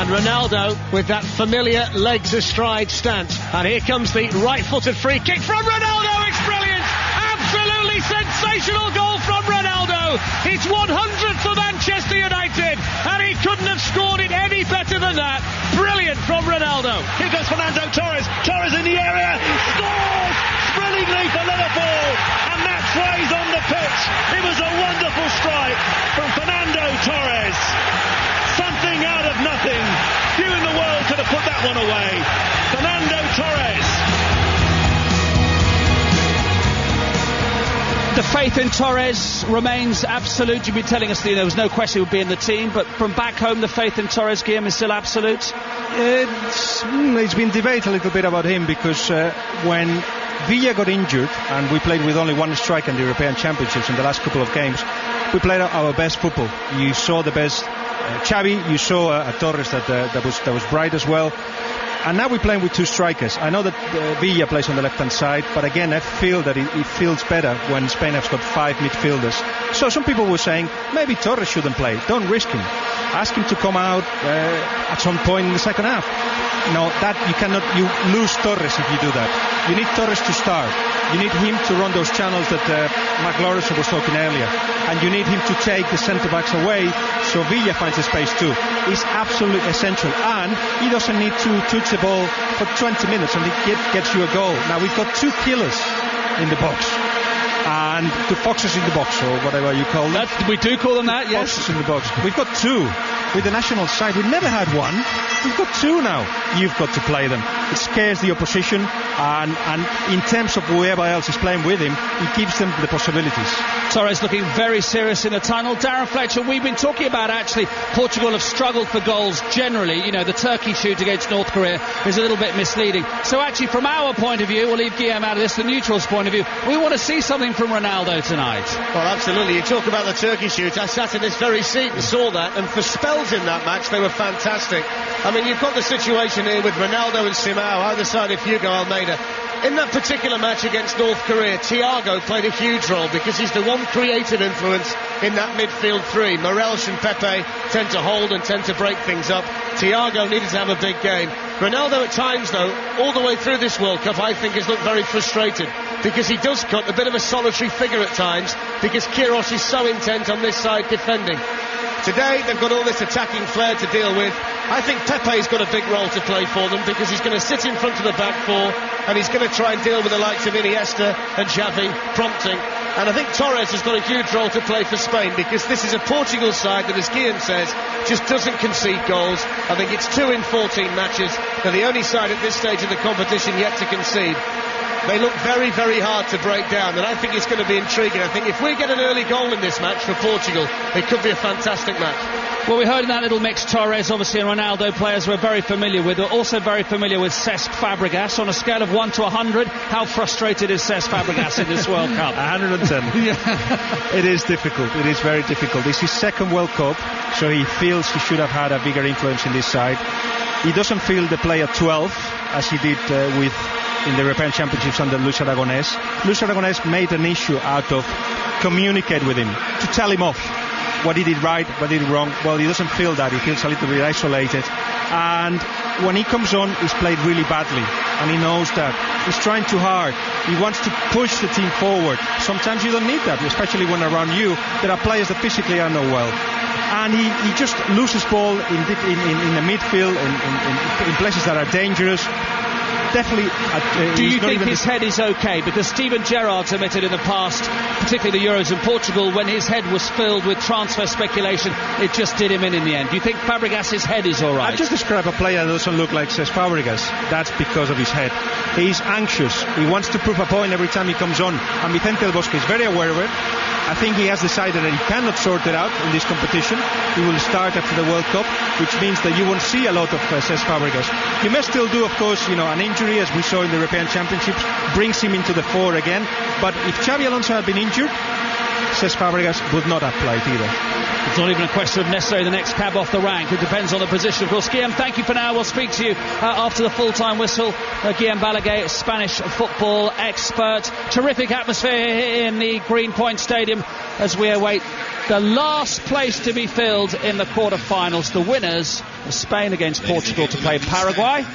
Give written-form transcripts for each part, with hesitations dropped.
And Ronaldo with that familiar legs astride stance. And here comes the right-footed free kick from Ronaldo. It's brilliant. Absolutely sensational goal from Ronaldo. His 100th for Manchester United. And he couldn't have scored it any better than that. Brilliant from Ronaldo. Here goes Fernando Torres. Torres in the area. Scores brilliantly for Liverpool. And that's why he's on the pitch. It was a wonderful strike from Fernando Torres. Something out of nothing. Few in the world could have put that one away. Fernando Torres. The faith in Torres remains absolute. You've been telling us that there was no question he would be in the team, but from back home, the faith in Torres, Guillaume, is still absolute? It's been debated a little bit about him because when Villa got injured and we played with only one striker in the European Championships in the last couple of games, we played our best football. You saw the best Xavi, you saw a Torres that was bright as well. And now we're playing with two strikers. I know that Villa plays on the left-hand side, but again, I feel that it feels better when Spain has got five midfielders. So some people were saying, maybe Torres shouldn't play. Don't risk him. Ask him to come out at some point in the second half. No, that you lose Torres if you do that. You need Torres to start. You need him to run those channels that McLaurin was talking earlier. And you need him to take the centre-backs away so Villa finds a space too. It's absolutely essential. And he doesn't need to touch the ball for 20 minutes and it gets you a goal. Now we've got two killers in the box. And two foxes in the box, or whatever you call them. We do call them that, yes. Foxes in the box. We've got two. With the national side, we've never had one. We've got two now. You've got to play them. It scares the opposition, and in terms of whoever else is playing with him, it gives them the possibilities. Torres looking very serious in the tunnel. Darren Fletcher, we've been talking about actually Portugal have struggled for goals generally. You know, the Turkey shoot against North Korea is a little bit misleading. So actually, from our point of view, we'll leave Guillaume out of this, the neutrals' point of view, we want to see something from Ronaldo tonight. Well, absolutely. You talk about the Turkey shoot. I sat in this very seat and saw that, and for spells in that match, they were fantastic. I mean, you've got the situation here with Ronaldo and Simao, either side of Hugo Almeida. In that particular match against North Korea, Thiago played a huge role because he's the one creative influence in that midfield three. Morelos and Pepe tend to hold and tend to break things up. Thiago needed to have a big game. Ronaldo at times, though, all the way through this World Cup, I think has looked very frustrated because he does cut a bit of a solitary figure at times because Queiroz is so intent on this side defending. Today, they've got all this attacking flair to deal with. I think Pepe's got a big role to play for them because he's going to sit in front of the back four and he's going to try and deal with the likes of Iniesta and Xavi prompting. And I think Torres has got a huge role to play for Spain because this is a Portugal side that, as Guillaume says, just doesn't concede goals. I think it's 2 in 14 matches. They're the only side at this stage of the competition yet to concede. They look very, very hard to break down, and I think it's going to be intriguing. I think if we get an early goal in this match for Portugal, it could be a fantastic match. Well, we heard in that little mix Torres, obviously, and Ronaldo, players we're very familiar with. We're also very familiar with Cesc Fabregas. On a scale of 1 to 100, how frustrated is Cesc Fabregas in this World Cup? 110. Yeah. It is difficult. It is very difficult. It's his second World Cup, so he feels he should have had a bigger influence in this side. He doesn't feel the play at 12, as he did in the European Championships under Luis Aragonés. Luis Aragonés made an issue out of communicate with him, to tell him off what he did right, what he did wrong. Well, he doesn't feel that. He feels a little bit isolated. And when he comes on, he's played really badly. And he knows that. He's trying too hard. He wants to push the team forward. Sometimes you don't need that, especially when around you there are players that physically are not well. And he just loses ball in the midfield, in places that are dangerous. Definitely. Do you think his head is okay? Because Steven Gerrard's admitted in the past, particularly the Euros in Portugal, when his head was filled with transfer speculation, it just did him in the end. Do you think Fabregas' head is all right? I just described a player that doesn't look like Cesc Fabregas. That's because of his head. He's anxious. He wants to prove a point every time he comes on. And Vicente Del Bosque is very aware of it. I think he has decided that he cannot sort it out in this competition. He will start after the World Cup, which means that you won't see a lot of Cesc Fabregas. You may still do, of course, an injury, as we saw in the European Championships, brings him into the fore again. But if Xabi Alonso had been injured, Cesc Fabregas would not have played either. It's not even a question of necessarily the next cab off the rank. It depends on the position, of course. Guillaume, thank you for now. We'll speak to you after the full-time whistle. Guillaume Balaguer, Spanish football expert. Terrific atmosphere here in the Greenpoint Stadium as we await The last place to be filled in the quarter-finals, the winners are Spain against Portugal to play Paraguay.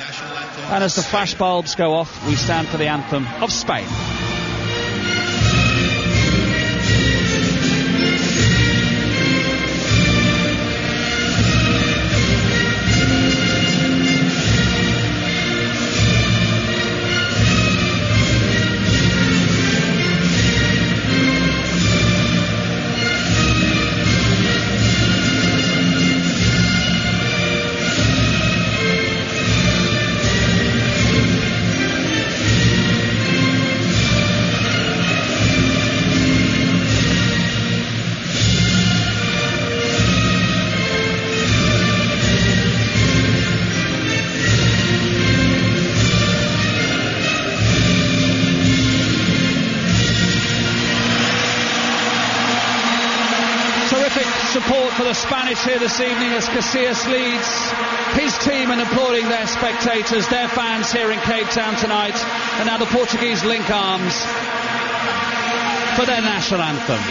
And as the flashbulbs go off, we stand for the anthem of Spain. Support for the Spanish here this evening as Casillas leads his team in applauding their spectators, their fans here in Cape Town tonight. And now the Portuguese link arms for their national anthem.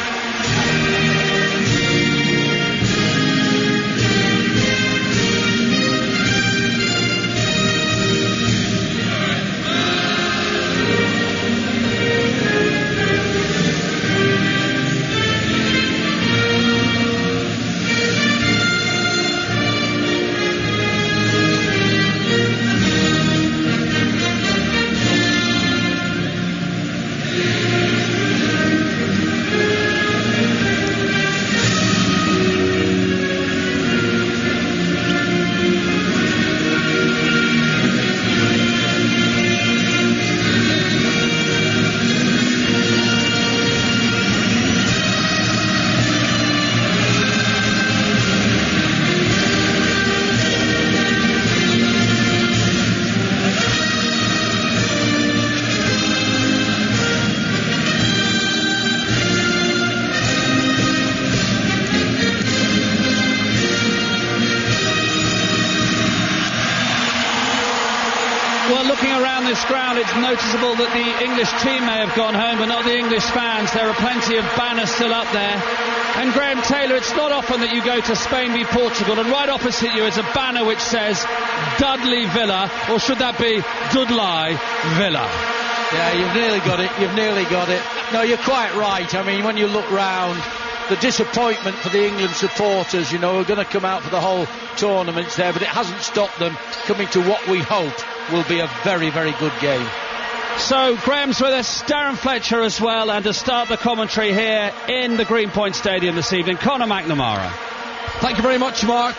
Ground, it's noticeable that the English team may have gone home, but not the English fans. There are plenty of banners still up there. And Graham Taylor, it's not often that you go to Spain v Portugal, and right opposite you is a banner which says Dudley Villa, or should that be Dudley Villa? Yeah, you've nearly got it. You've nearly got it. No, you're quite right. I mean, when you look round, the disappointment for the England supporters, you know, are going to come out for the whole tournament there, but it hasn't stopped them coming to what we hope will be a very, very good game. So Graham's with us, Darren Fletcher as well, and to start the commentary here in the Greenpoint Stadium this evening, Conor McNamara. Thank you very much, Mark.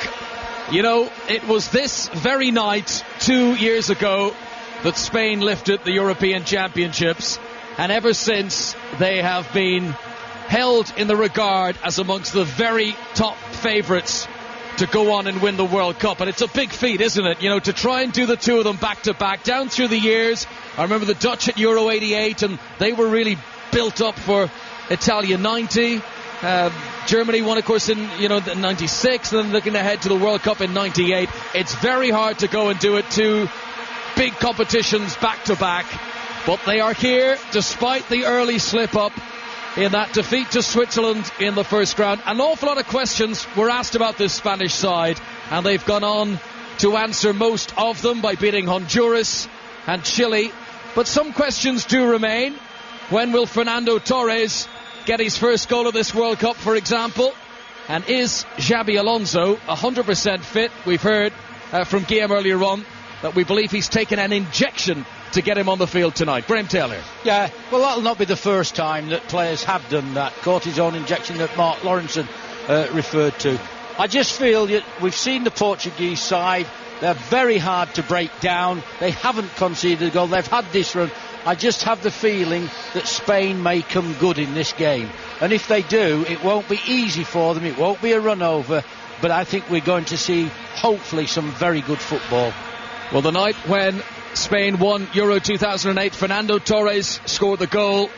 You know, it was this very night 2 years ago that Spain lifted the European Championships, and ever since they have been held in the regard as amongst the very top favourites to go on and win the World Cup. And it's a big feat, isn't it? You know, to try and do the two of them back to back down through the years. I remember the Dutch at Euro 88, and they were really built up for Italia 90. Germany won, of course, in 96, and then looking ahead to the World Cup in 98. It's very hard to go and do it two big competitions back to back, but they are here despite the early slip up in that defeat to Switzerland in the first round. An awful lot of questions were asked about this Spanish side, and they've gone on to answer most of them by beating Honduras and Chile. But some questions do remain. When will Fernando Torres get his first goal of this World Cup, for example? And is Xabi Alonso 100% fit? We've heard from Guillaume earlier on that we believe he's taken an injection to get him on the field tonight. Graham Taylor. Yeah, well, that'll not be the first time that players have done that. Cortisone injection that Mark Lawrenson referred to. I just feel that we've seen the Portuguese side. They're very hard to break down. They haven't conceded a goal. They've had this run. I just have the feeling that Spain may come good in this game. And if they do, it won't be easy for them. It won't be a run over. But I think we're going to see, hopefully, some very good football. Well, the night when Spain won Euro 2008, Fernando Torres scored the goal.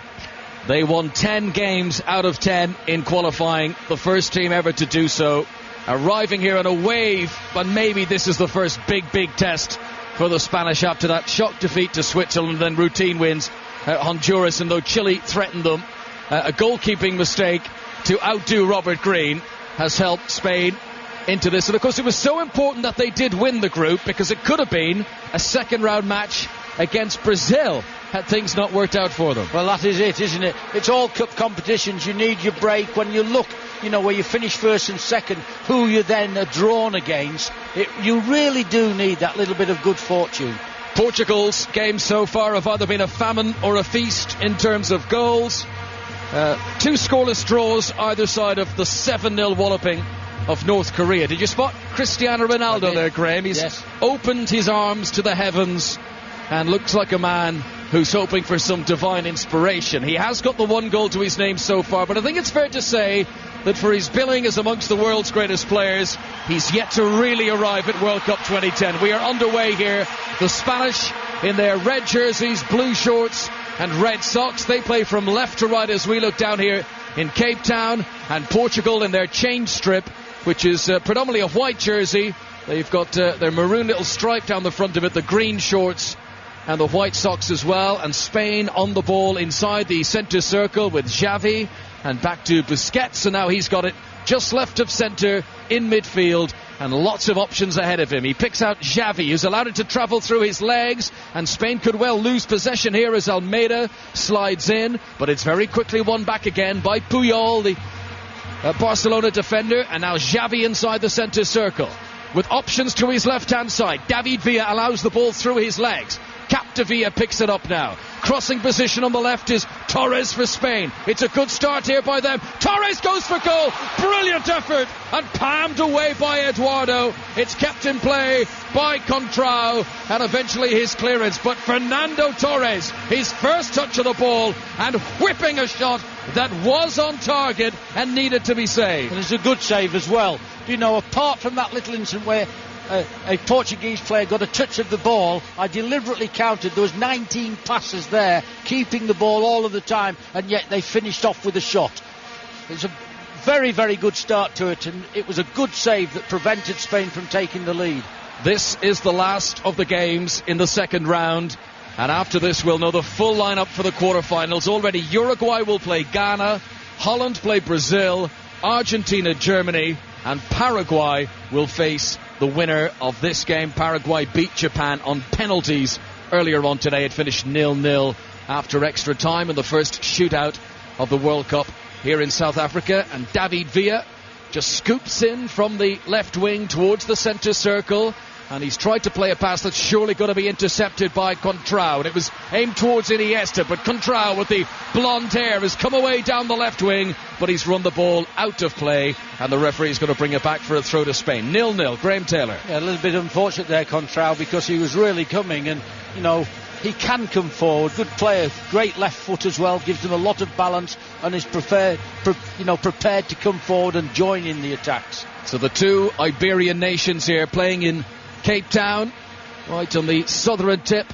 They won 10 games out of 10 in qualifying, the first team ever to do so. Arriving here on a wave, but maybe this is the first big test for the Spanish after that shock defeat to Switzerland, then routine wins at Honduras, and though Chile threatened them, a goalkeeping mistake to outdo Robert Green has helped Spain into this. And of course it was so important that they did win the group, because it could have been a second round match against Brazil had things not worked out for them. Well, that is it, isn't it? It's all cup competitions. You need your break. When you look, where you finish first and second, who you then are drawn against, you really do need that little bit of good fortune. Portugal's games so far have either been a famine or a feast in terms of goals. 2 scoreless draws either side of the 7-0 walloping of North Korea. Did you spot Cristiano Ronaldo there, Graham? He's opened his arms to the heavens and looks like a man who's hoping for some divine inspiration. He has got the 1 goal to his name so far, but I think it's fair to say that for his billing as amongst the world's greatest players, he's yet to really arrive at World Cup 2010. We are underway here. The Spanish in their red jerseys, blue shorts and red socks. They play from left to right as we look down here in Cape Town, and Portugal in their change strip, which is predominantly a white jersey. They've got their maroon little stripe down the front of it, the green shorts and the white socks as well. And Spain on the ball inside the centre circle with Xavi, and back to Busquets, and now he's got it just left of centre in midfield, and lots of options ahead of him. He picks out Xavi, who's allowed it to travel through his legs, and Spain could well lose possession here as Almeida slides in, but it's very quickly won back again by Puyol, the Barcelona defender. And now Xavi inside the centre circle with options to his left hand side. David Villa allows the ball through his legs. Capdevila picks it up now. Crossing position on the left is Torres for Spain. It's a good start here by them. Torres goes for goal. Brilliant effort, and palmed away by Eduardo. It's kept in play by Contrao, and eventually his clearance. But Fernando Torres, his first touch of the ball, and whipping a shot that was on target and needed to be saved. And it's a good save as well. Apart from that little incident where a Portuguese player got a touch of the ball, I deliberately counted. There was 19 passes there, keeping the ball all of the time, and yet they finished off with a shot. It's a very, very good start to it, and it was a good save that prevented Spain from taking the lead. This is the last of the games in the second round, and after this we'll know the full lineup for the quarterfinals. Already Uruguay will play Ghana, Holland play Brazil, Argentina, Germany, and Paraguay will face the winner of this game. Paraguay beat Japan on penalties earlier on today. It finished 0-0 after extra time in the first shootout of the World Cup here in South Africa. And David Villa just scoops in from the left wing towards the centre circle, and he's tried to play a pass that's surely going to be intercepted by Contrao. It was aimed towards Iniesta, but Contrao with the blonde hair has come away down the left wing, but he's run the ball out of play, and the referee's going to bring it back for a throw to Spain. 0-0. Graham Taylor. Yeah, a little bit unfortunate there, Contrao, because he was really coming, and he can come forward. Good player, great left foot as well, gives them a lot of balance, and is prepared to come forward and join in the attacks. So the 2 Iberian nations here playing in Cape Town, right on the southern tip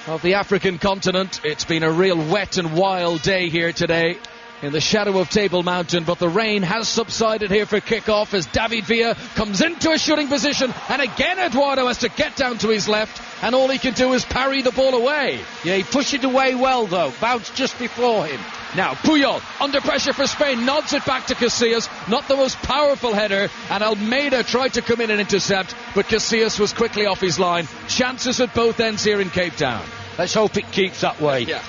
of the African continent. It's been a real wet and wild day here today in the shadow of Table Mountain, but the rain has subsided here for kick-off as David Villa comes into a shooting position, and again Eduardo has to get down to his left, and all he can do is parry the ball away. Yeah, he pushed it away well though, bounced just before him. Now Puyol under pressure for Spain, nods it back to Casillas. Not the most powerful header, and Almeida tried to come in and intercept, but Casillas was quickly off his line. Chances at both ends here in Cape Town. Let's hope it keeps that way. Yeah.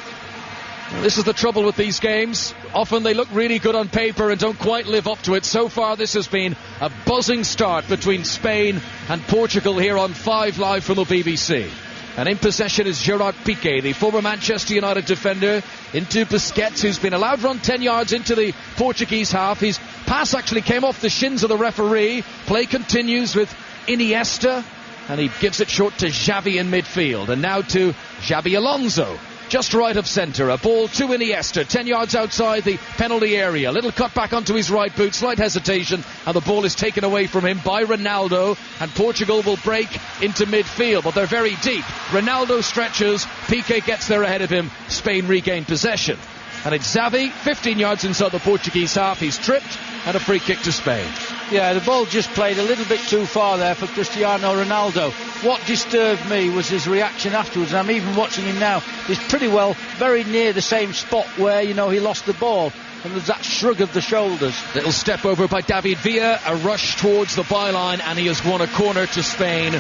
This is the trouble with these games. Often they look really good on paper and don't quite live up to it. So far this has been a buzzing start between Spain and Portugal here on 5 Live from the BBC. And in possession is Gerard Piqué, the former Manchester United defender, into Busquets, who's been allowed to run 10 yards into the Portuguese half. His pass actually came off the shins of the referee. Play continues with Iniesta, and he gives it short to Xavi in midfield. And now to Xabi Alonso, just right of centre. A ball to Iniesta, 10 yards outside the penalty area. Little cut back onto his right boot, slight hesitation, and the ball is taken away from him by Ronaldo, and Portugal will break into midfield, but they're very deep. Ronaldo stretches, Piqué gets there ahead of him, Spain regain possession. And it's Xavi, 15 yards inside the Portuguese half. He's tripped, and a free kick to Spain. Yeah, the ball just played a little bit too far there for Cristiano Ronaldo. What disturbed me was his reaction afterwards, and I'm even watching him now. He's pretty well very near the same spot where, he lost the ball. and there's that shrug of the shoulders. Little step over by David Villa, a rush towards the byline, and he has won a corner to Spain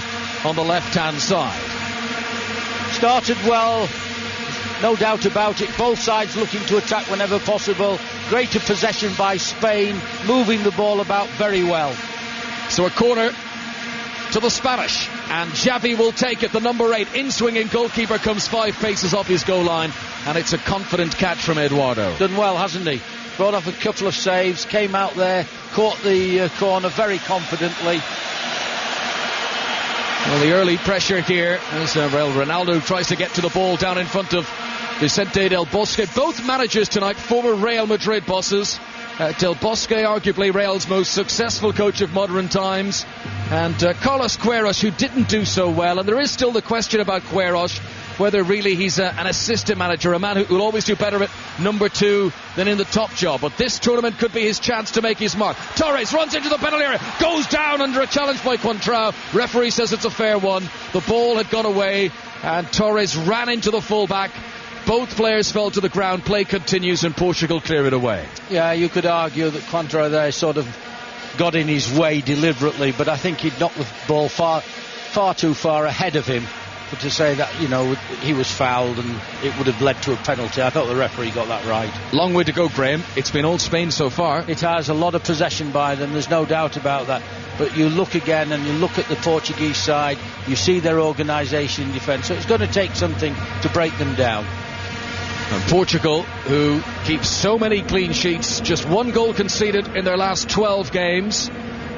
on the left-hand side. Started well, no doubt about it. Both sides looking to attack whenever possible. Greater possession by Spain, moving the ball about very well. So a corner to the Spanish, and Xavi will take it. The number 8 in-swinging goalkeeper comes 5 paces off his goal line, and it's a confident catch from Eduardo. Done well, hasn't he? Brought off a couple of saves, came out there, caught the corner very confidently. Well, the early pressure here as Ronaldo tries to get to the ball down in front of Vicente Del Bosque. Both managers tonight, former Real Madrid bosses. Del Bosque, arguably Real's most successful coach of modern times, and Carlos Queiroz, who didn't do so well. And there is still the question about Queiroz, whether really he's an assistant manager, a man who will always do better at number 2 than in the top job. But this tournament could be his chance to make his mark. Torres runs into the penalty area, goes down under a challenge by Contrao. Referee says it's a fair one. The ball had gone away, and Torres ran into the fullback. Both players fell to the ground. Play continues, and Portugal clear it away. Yeah, you could argue that Contrao there sort of got in his way deliberately, but I think he'd knocked the ball far too far ahead of him. But to say that, you know, he was fouled and it would have led to a penalty, I thought the referee got that right. Long way to go, Graham. It's been all Spain so far. It has a lot of possession by them, there's no doubt about that. But you look again and you look at the Portuguese side, you see their organisation in defence, so it's going to take something to break them down. And Portugal, who keeps so many clean sheets, just 1 goal conceded in their last 12 games.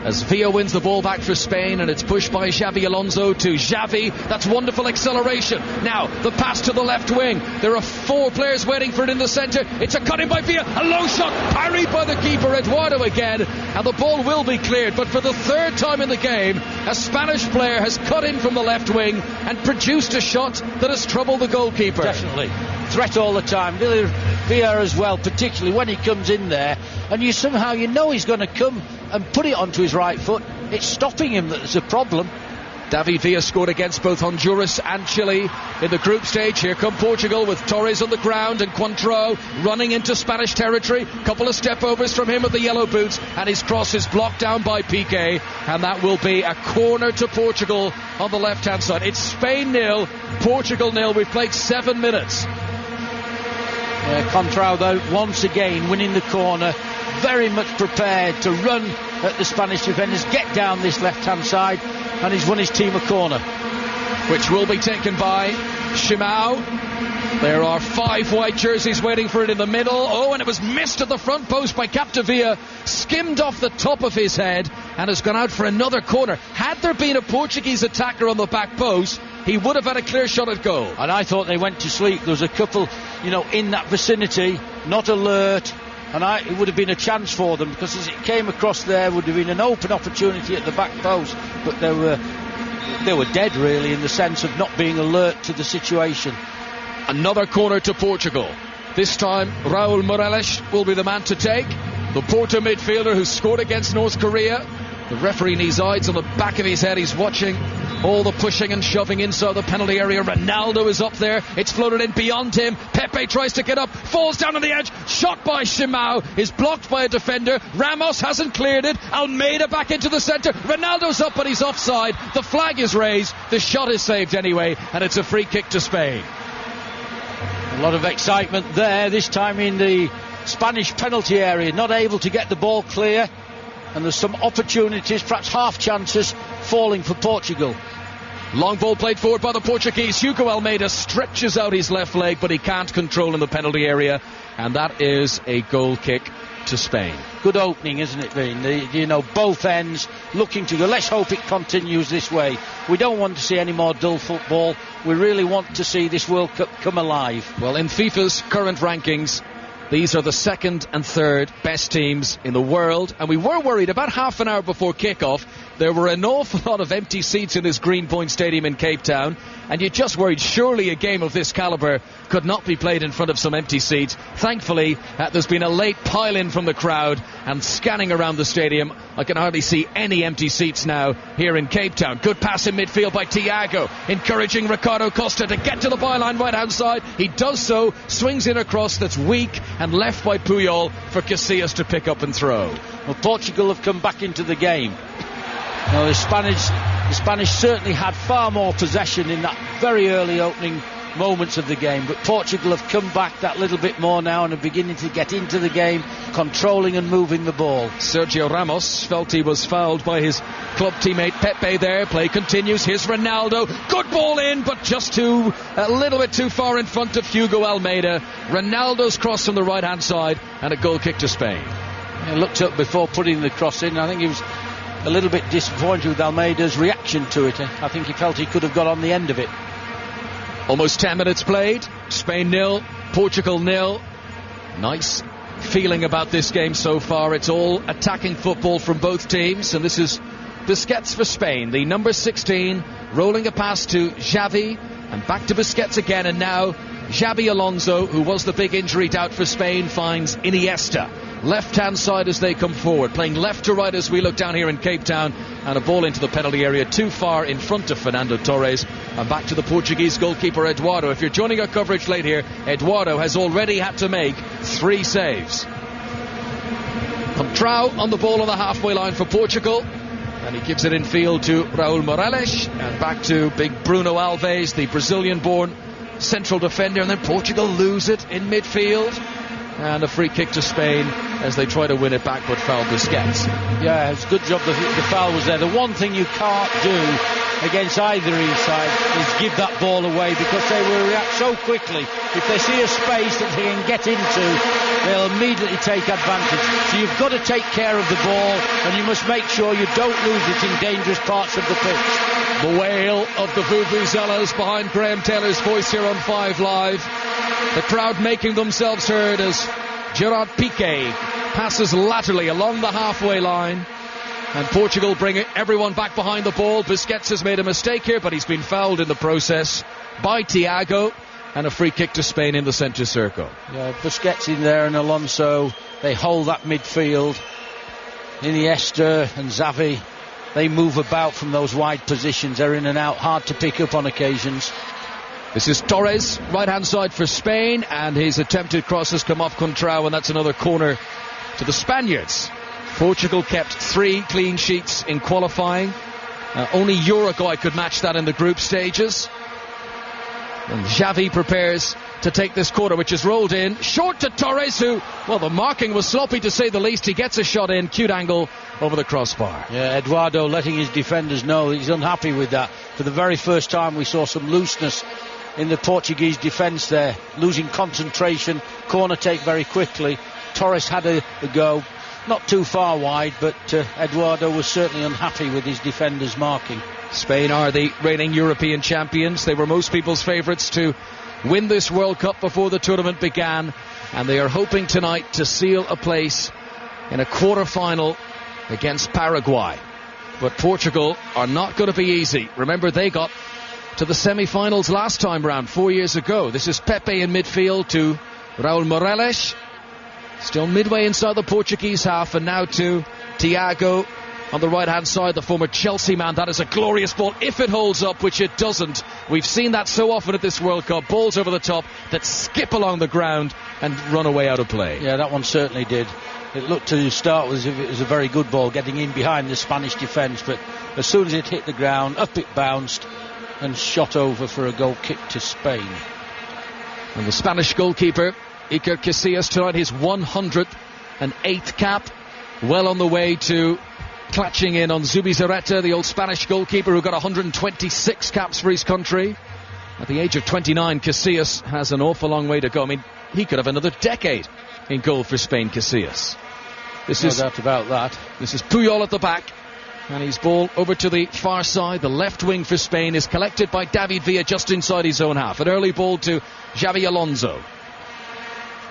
As Villa wins the ball back for Spain, and it's pushed by Xavi Alonso to Xavi. That's wonderful acceleration. Now the pass to the left wing. There are 4 players waiting for it in the centre. It's a cut in by Villa, a low shot parried by the keeper Eduardo again, and the ball will be cleared. But for the 3rd time in the game, a Spanish player has cut in from the left wing and produced a shot that has troubled the goalkeeper. Definitely threat all the time. Villa as well, particularly when he comes in there and you know he's going to come and put it onto his right foot. It's stopping him that's a problem. David Villa scored against both Honduras and Chile in the group stage. Here come Portugal with Torres on the ground and Contrao running into Spanish territory. Couple of step overs from him with the yellow boots, and his cross is blocked down by Piqué, and that will be a corner to Portugal on the left hand side. It's Spain 0, Portugal 0. We've played 7 minutes. Contrao though once again winning the corner, very much prepared to run at the Spanish defenders, get down this left hand side, and he's won his team a corner, which will be taken by Shimao. There are 5 white jerseys waiting for it in the middle. Oh, and it was missed at the front post by Capdevila, skimmed off the top of his head and has gone out for another corner. Had there been a Portuguese attacker on the back post, he would have had a clear shot at goal. And I thought they went to sleep. There was a couple, in that vicinity, not alert, and it would have been a chance for them, because as it came across there would have been an open opportunity at the back post, but they were dead really, in the sense of not being alert to the situation. Another corner to Portugal. This time Raul Morales will be the man to take, the Porto midfielder who scored against North Korea. The referee needs eyes on the back of his head. He's watching all the pushing and shoving inside the penalty area. Ronaldo is up there. It's floated in beyond him. Pepe tries to get up, falls down on the edge. Shot by Shimao is blocked by a defender. Ramos hasn't cleared it. Almeida back into the centre. Ronaldo's up, but he's offside. The flag is raised. The shot is saved anyway, and it's a free kick to Spain. A lot of excitement there, this time in the Spanish penalty area. Not able to get the ball clear, and there's some opportunities, perhaps half chances, falling for Portugal. Long ball played forward by the Portuguese. Hugo Almeida stretches out his left leg, but he can't control in the penalty area, and that is a goal kick to Spain. Good opening, isn't it, Dean? Both ends looking to go. Let's hope it continues this way. We don't want to see any more dull football. We really want to see this World Cup come alive. Well, in FIFA's current rankings, these are the 2nd and 3rd best teams in the world, and we were worried about half an hour before kick-off. There were an awful lot of empty seats in this Greenpoint Stadium in Cape Town, and you just worried surely a game of this calibre could not be played in front of some empty seats. Thankfully, there's been a late pile-in from the crowd, and scanning around the stadium, I can hardly see any empty seats now here in Cape Town. Good pass in midfield by Thiago, encouraging Ricardo Costa to get to the byline right-hand side. He does so, swings in a cross that's weak and left by Puyol for Casillas to pick up and throw. Well, Portugal have come back into the game. Now, the Spanish certainly had far more possession in that very early opening moments of the game, but Portugal have come back that little bit more now and are beginning to get into the game, controlling and moving the ball. Sergio Ramos felt he was fouled by his club teammate Pepe there. Play continues. Here's Ronaldo. Good ball in, but just a little bit too far in front of Hugo Almeida. Ronaldo's cross from the right hand side and a goal kick to Spain. He looked up before putting the cross in. I think he was a little bit disappointed with Almeida's reaction to it. I think he felt he could have got on the end of it. Almost 10 minutes played. Spain 0, Portugal 0. Nice feeling about this game so far. It's all attacking football from both teams, and this is Busquets for Spain, the number 16, rolling a pass to Xavi, and back to Busquets again, and now Xabi Alonso, who was the big injury doubt for Spain, finds Iniesta. Left-hand side as they come forward, playing left to right as we look down here in Cape Town, and a ball into the penalty area too far in front of Fernando Torres, and back to the Portuguese goalkeeper Eduardo. If you're joining our coverage late here, Eduardo has already had to make 3 saves. Contrao on the ball on the halfway line for Portugal, and he gives it in field to Raul Morales, and back to big Bruno Alves, the Brazilian-born central defender, and then Portugal lose it in midfield. And a free kick to Spain as they try to win it back, but foul Busquets. Yeah, it's a good job the foul was there. The one thing you can't do against either side is give that ball away, because they will react so quickly. If they see a space that they can get into, they'll immediately take advantage. So you've got to take care of the ball, and you must make sure you don't lose it in dangerous parts of the pitch. The wail of the Vuvuzelas behind Graham Taylor's voice here on 5 Live. The crowd making themselves heard as Gerard Piqué passes laterally along the halfway line, and Portugal bring everyone back behind the ball. Busquets has made a mistake here, but he's been fouled in the process by Thiago, and a free kick to Spain in the centre circle. Yeah, Busquets in there and Alonso, they hold that midfield. Iniesta and Xavi, they move about from those wide positions. They're in and out, hard to pick up on occasions. This is Torres, right-hand side for Spain, and his attempted cross has come off Contrao, and that's another corner to the Spaniards. Portugal kept 3 clean sheets in qualifying. Only Uruguay could match that in the group stages. And Xavi prepares to take this corner, which is rolled in. Short to Torres, who, well, the marking was sloppy to say the least. He gets a shot in, cute angle over the crossbar. Yeah, Eduardo letting his defenders know he's unhappy with that. For the very first time we saw some looseness in the Portuguese defence there, losing concentration, corner take very quickly. Torres had a go, not too far wide, but Eduardo was certainly unhappy with his defenders marking. Spain are the reigning European champions. They were most people's favourites to win this World Cup before the tournament began, and they are hoping tonight to seal a place in a quarter-final against Paraguay. But Portugal are not going to be easy. Remember, they got to the semi-finals last time round, 4 years ago. This is Pepe in midfield to Raul Morales, still midway inside the Portuguese half, and now to Thiago on the right-hand side, the former Chelsea man. That is a glorious ball, if it holds up, which it doesn't. We've seen that so often at this World Cup, balls over the top that skip along the ground and run away out of play. Yeah, that one certainly did. It looked to start as if it was a very good ball, getting in behind the Spanish defence, but as soon as it hit the ground, up it bounced and shot over for a goal kick to Spain. And the Spanish goalkeeper, Iker Casillas, tonight his 108th cap, well on the way to clutching in on Zubizarreta, the old Spanish goalkeeper who got 126 caps for his country. At the age of 29, Casillas has an awful long way to go. I mean, he could have another decade in goal for Spain, Casillas. No doubt about that. This is Puyol at the back, and his ball over to the far side. The left wing for Spain is collected by David Villa just inside his own half. An early ball to Xabi Alonso.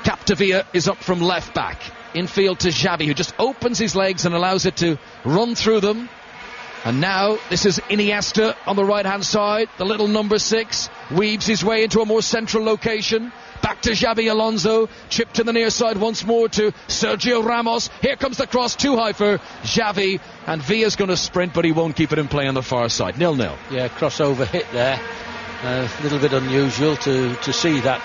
Capdevila is up from left back. Infield to Xavi, who just opens his legs and allows it to run through them. And now this is Iniesta on the right-hand side. The little number 6 weaves his way into a more central location. Back to Xabi Alonso. Chip to the near side once more to Sergio Ramos. Here comes the cross, too high for Xavi. And Villa's going to sprint, but he won't keep it in play on the far side. 0-0. Yeah, crossover hit there. A little bit unusual to see that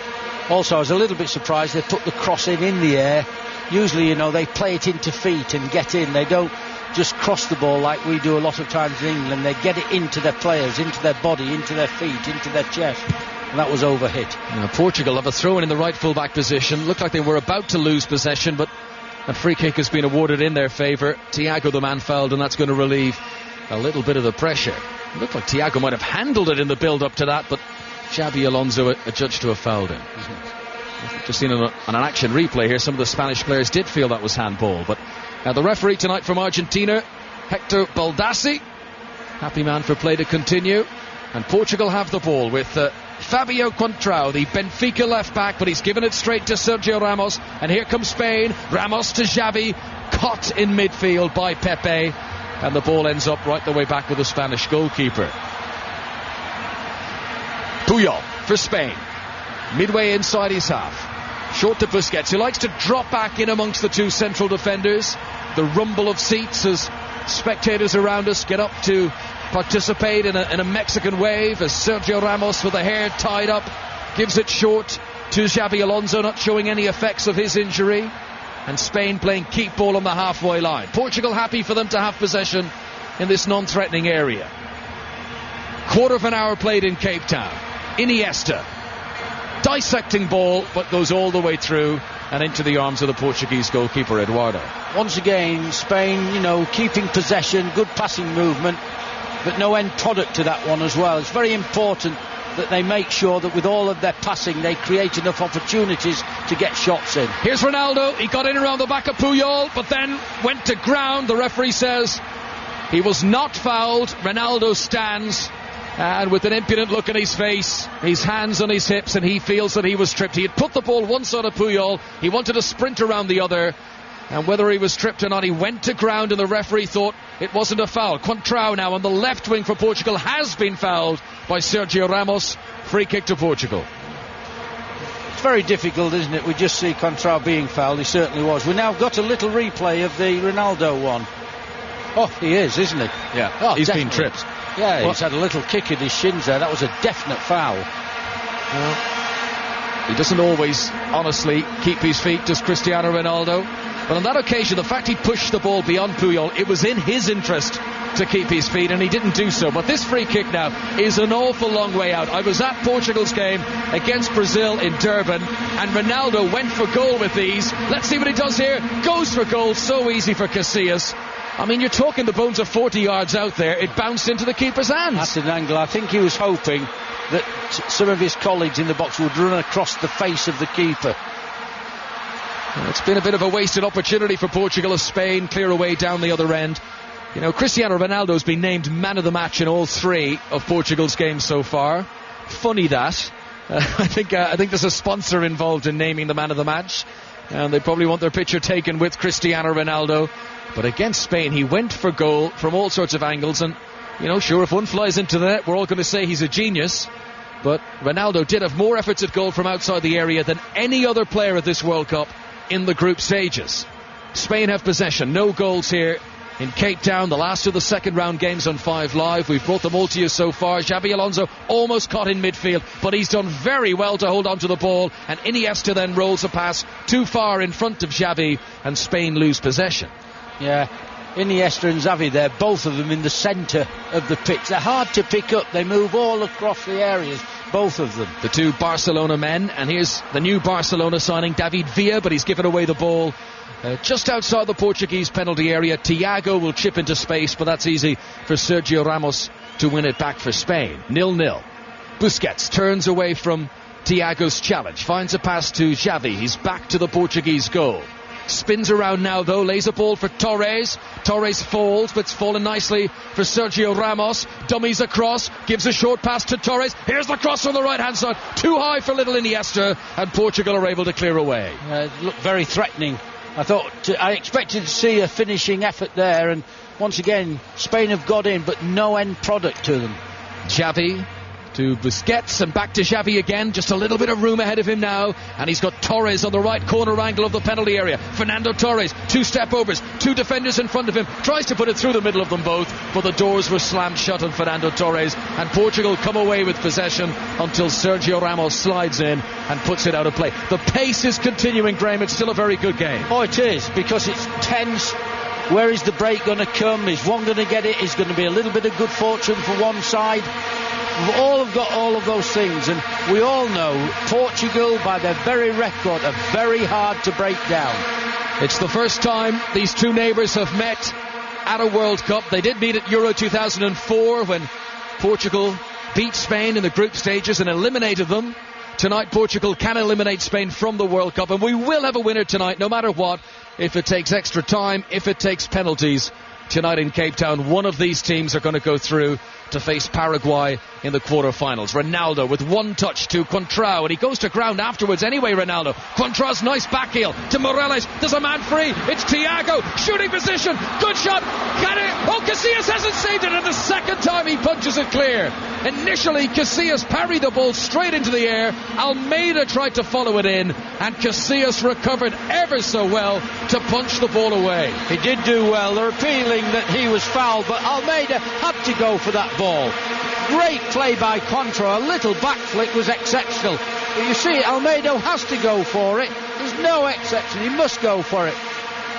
Also, I was a little bit surprised they put the cross in the air. Usually, you know, they play it into feet and get in. They don't just cross the ball like we do a lot of times in England. They get it into their players, into their body, into their feet, into their chest. And that was overhit. Now, Portugal have a throw-in in the right full-back position. Looked like they were about to lose possession, but a free kick has been awarded in their favour. Thiago, the man, fouled, and that's going to relieve a little bit of the pressure. It looked like Thiago might have handled it in the build-up to that, but Xabi Alonso adjudged to have fouled him. Just seen on an action replay here, some of the Spanish players did feel that was handball. But the referee tonight from Argentina, Hector Baldassi, happy man for play to continue. And Portugal have the ball with Fabio Contrao, the Benfica left back, but he's given it straight to Sergio Ramos. And here comes Spain. Ramos to Xavi, caught in midfield by Pepe. And the ball ends up right the way back with the Spanish goalkeeper. Puyol for Spain, midway inside his half. Short to Busquets, who likes to drop back in amongst the two central defenders. The rumble of seats as spectators around us get up to participate in a Mexican wave, as Sergio Ramos, with the hair tied up, gives it short to Xabi Alonso, not showing any effects of his injury. And Spain playing keep ball on the halfway line. Portugal happy for them to have possession in this non-threatening area. Quarter of an hour played in Cape Town. Iniesta dissecting ball, but goes all the way through and into the arms of the Portuguese goalkeeper, Eduardo. Once again, Spain, you know, keeping possession, good passing movement, but no end product to that one as well. It's very important that they make sure that with all of their passing they create enough opportunities to get shots in. Here's Ronaldo. He got in around the back of Puyol, but then went to ground. The referee says he was not fouled. Ronaldo stands, and with an impudent look on his face, his hands on his hips, and he feels that he was tripped. He had put the ball one side of Puyol. He wanted to sprint around the other, and whether he was tripped or not, he went to ground, and the referee thought it wasn't a foul. Contrao now on the left wing for Portugal has been fouled by Sergio Ramos. Free kick to Portugal. It's very difficult, isn't it? We just see Contrao being fouled. He certainly was. We now got a little replay of the Ronaldo one. Oh, he is, isn't he? Yeah, oh, he's definitely been tripped. Yeah, he's had a little kick at his shins there. That was a definite foul. Well, he doesn't always honestly keep his feet, does Cristiano Ronaldo. But on that occasion, the fact he pushed the ball beyond Puyol, it was in his interest to keep his feet, and he didn't do so. But this free kick now is an awful long way out. I was at Portugal's game against Brazil in Durban, and Ronaldo went for goal with these. Let's see what he does here. Goes for goal. So easy for Casillas. I mean, you're talking the bones of 40 yards out there. It bounced into the keeper's hands. That's an angle. I think he was hoping that some of his colleagues in the box would run across the face of the keeper. Well, it's been a bit of a wasted opportunity for Portugal as Spain clear away down the other end. You know, Cristiano Ronaldo's been named man of the match in all three of Portugal's games so far. Funny that. I think there's a sponsor involved in naming the man of the match, and they probably want their picture taken with Cristiano Ronaldo. But against Spain, he went for goal from all sorts of angles, and, you know, sure, if one flies into the net, we're all going to say he's a genius. But Ronaldo did have more efforts at goal from outside the area than any other player at this World Cup in the group stages. Spain have possession, no goals here in Cape Town, the last of the second round games on 5 Live. We've brought them all to you so far. Xabi Alonso almost caught in midfield, but he's done very well to hold on to the ball, and Iniesta then rolls a pass too far in front of Xavi, and Spain lose possession. Yeah, Iniesta and Xavi there, both of them in the centre of the pitch. They're hard to pick up. They move all across the areas, both of them. The two Barcelona men, and here's the new Barcelona signing, David Villa, but he's given away the ball just outside the Portuguese penalty area. Thiago will chip into space, but that's easy for Sergio Ramos to win it back for Spain. 0-0. Busquets turns away from Thiago's challenge, finds a pass to Xavi. He's back to the Portuguese goal. Spins around now though, lays a ball for Torres. Torres falls, but it's fallen nicely for Sergio Ramos. Dummies across, gives a short pass to Torres. Here's the cross on the right hand side, too high for little Iniesta, and Portugal are able to clear away. It looked very threatening. I expected to see a finishing effort there, and once again Spain have got in, but no end product to them. Xavi to Busquets and back to Xavi again. Just a little bit of room ahead of him now, and he's got Torres on the right corner angle of the penalty area. Fernando Torres, 2 step overs, 2 defenders in front of him, tries to put it through the middle of them both, but the doors were slammed shut on Fernando Torres, and Portugal come away with possession until Sergio Ramos slides in and puts it out of play. The pace is continuing, Graham. It's still a very good game. Oh, it is, because it's tense. Where is the break going to come? Is one going to get it? Is going to be a little bit of good fortune for one side? We've all got all of those things, and we all know Portugal, by their very record, are very hard to break down. It's the first time these two neighbours have met at a World Cup. They did meet at Euro 2004 when Portugal beat Spain in the group stages and eliminated them. Tonight Portugal can eliminate Spain from the World Cup, and we will have a winner tonight no matter what, if it takes extra time, if it takes penalties. Tonight in Cape Town, one of these teams are going to go through to face Paraguay in the quarter-finals. Ronaldo with one touch to Contrao, and he goes to ground afterwards anyway. Ronaldo, Contrao's nice back heel to Morales. There's a man free. It's Thiago, shooting position, good shot, got it. Oh, Casillas hasn't saved it, and the second time he punches it clear. Initially Casillas parried the ball straight into the air. Almeida tried to follow it in, and Casillas recovered ever so well to punch the ball away. He did do well. They're appealing that he was fouled, but Almeida had to go for that ball. Great play by Contrao. A little back flick was exceptional. But you see, Almeida has to go for it. There's no exception. He must go for it.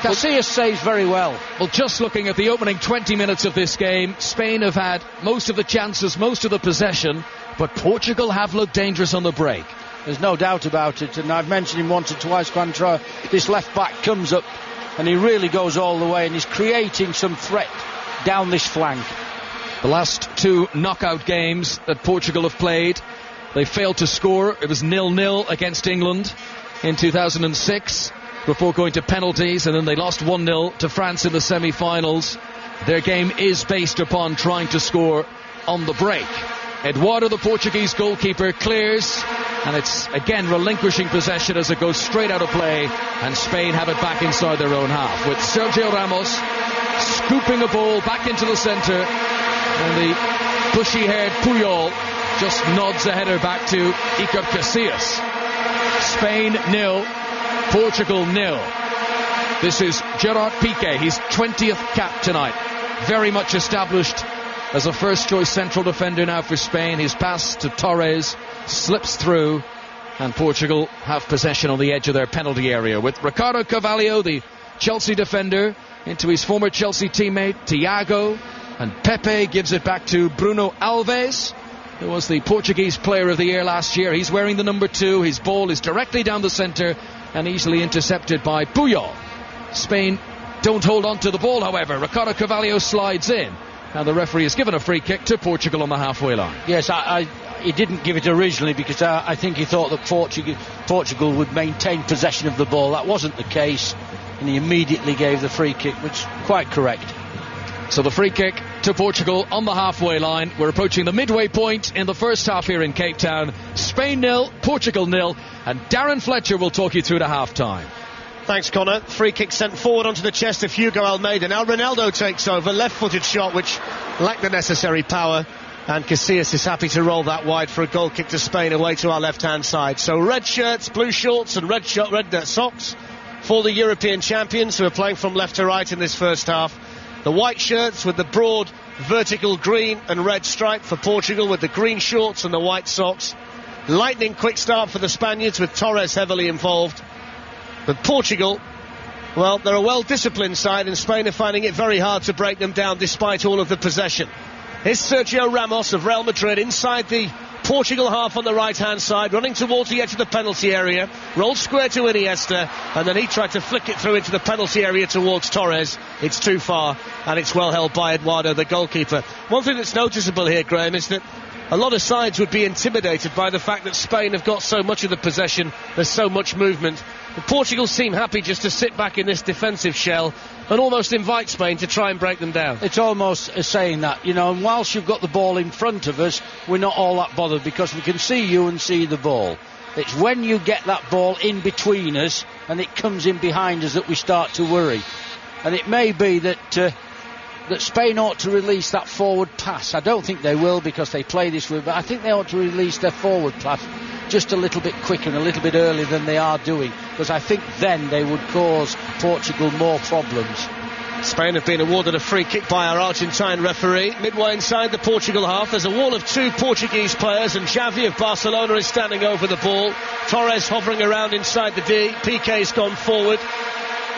Casillas saves very well. Well, just looking at the opening 20 minutes of this game, Spain have had most of the chances, most of the possession, but Portugal have looked dangerous on the break. There's no doubt about it, and I've mentioned him once or twice, Contrao. This left back comes up and he really goes all the way, and he's creating some threat down this flank. The last 2 knockout games that Portugal have played, they failed to score. It was 0-0 against England in 2006 before going to penalties, and then they lost 1-0 to France in the semi-finals. Their game is based upon trying to score on the break. Eduardo, the Portuguese goalkeeper, clears, and it's again relinquishing possession as it goes straight out of play, and Spain have it back inside their own half with Sergio Ramos scooping a ball back into the centre, and the bushy-haired Puyol just nods a header back to Iker Casillas. Spain 0, Portugal 0. This is Gerard Piqué, his 20th cap tonight. Very much established as a first-choice central defender now for Spain. His pass to Torres slips through, and Portugal have possession on the edge of their penalty area with Ricardo Carvalho, the Chelsea defender, into his former Chelsea teammate Thiago, and Pepe gives it back to Bruno Alves, who was the Portuguese player of the year last year. He's wearing the number 2. His ball is directly down the centre and easily intercepted by Puyol. Spain don't hold on to the ball, however. Ricardo Carvalho slides in, and the referee has given a free kick to Portugal on the halfway line. Yes, he didn't give it originally because I think he thought that Portugal would maintain possession of the ball. That wasn't the case, and he immediately gave the free kick, which is quite correct. So the free kick to Portugal on the halfway line. We're approaching the midway point in the first half here in Cape Town. Spain 0, Portugal 0, and Darren Fletcher will talk you through to half-time. Thanks, Connor. Free kick sent forward onto the chest of Hugo Almeida. Now Ronaldo takes over. Left-footed shot, which lacked the necessary power. And Casillas is happy to roll that wide for a goal kick to Spain away to our left-hand side. So red shirts, blue shorts and red socks for the European champions who are playing from left to right in this first half. The white shirts with the broad vertical green and red stripe for Portugal, with the green shorts and the white socks. Lightning quick start for the Spaniards with Torres heavily involved. But Portugal, well, they're a well-disciplined side, and Spain are finding it very hard to break them down despite all of the possession. Here's Sergio Ramos of Real Madrid inside the Portugal half on the right-hand side, running towards the edge of the penalty area, rolled square to Iniesta, and then he tried to flick it through into the penalty area towards Torres. It's too far, and it's well held by Eduardo, the goalkeeper. One thing that's noticeable here, Graham, is that a lot of sides would be intimidated by the fact that Spain have got so much of the possession, there's so much movement. But Portugal seem happy just to sit back in this defensive shell and almost invite Spain to try and break them down. It's almost saying that, you know, and whilst you've got the ball in front of us, we're not all that bothered because we can see you and see the ball. It's when you get that ball in between us and it comes in behind us that we start to worry. And it may be that that Spain ought to release that forward pass. I don't think they will because they play this way, but I think they ought to release their forward pass just a little bit quicker and a little bit earlier than they are doing, because I think then they would cause Portugal more problems. Spain have been awarded a free kick by our Argentine referee. Midway inside the Portugal half, there's a wall of 2 Portuguese players, and Xavi of Barcelona is standing over the ball. Torres hovering around inside the D. Piqué's gone forward.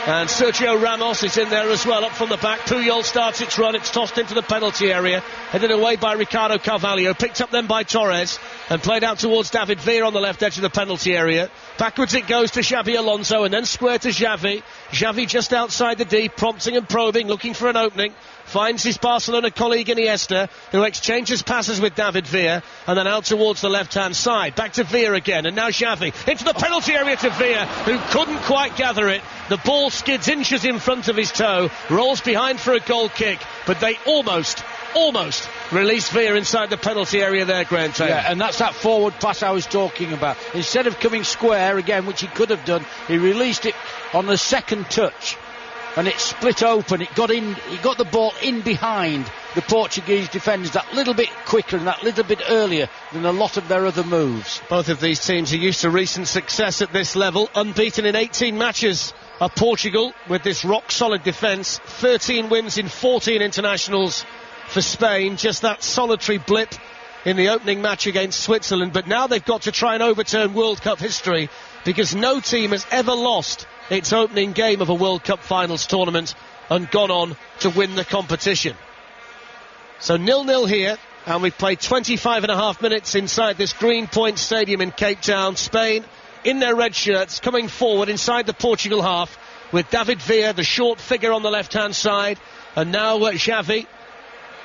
And Sergio Ramos is in there as well, up from the back. Puyol starts its run, it's tossed into the penalty area, headed away by Ricardo Carvalho, picked up then by Torres, and played out towards David Villa on the left edge of the penalty area. Backwards it goes to Xabi Alonso, and then square to Xavi. Xavi just outside the D, prompting and probing, looking for an opening. Finds his Barcelona colleague Iniesta, who exchanges passes with David Villa, and then out towards the left-hand side. Back to Villa again, and now Xavi into the penalty area to Villa, who couldn't quite gather it. The ball skids inches in front of his toe, rolls behind for a goal kick, but they almost released Villa inside the penalty area there, Graham Taylor. Yeah, and that's that forward pass I was talking about. Instead of coming square again, which he could have done, he released it on the second touch, and it split open. It got in. He got the ball in behind the Portuguese defenders that little bit quicker and that little bit earlier than a lot of their other moves. Both of these teams are used to recent success at this level. Unbeaten in 18 matches are Portugal with this rock-solid defence. 13 wins in 14 internationals for Spain. Just that solitary blip in the opening match against Switzerland. But now they've got to try and overturn World Cup history, because no team has ever lost its opening game of a World Cup finals tournament and gone on to win the competition. So 0-0 here, and we've played 25.5 minutes inside this Greenpoint Stadium in Cape Town. Spain in their red shirts, coming forward inside the Portugal half with David Villa, the short figure on the left-hand side, and now Xavi.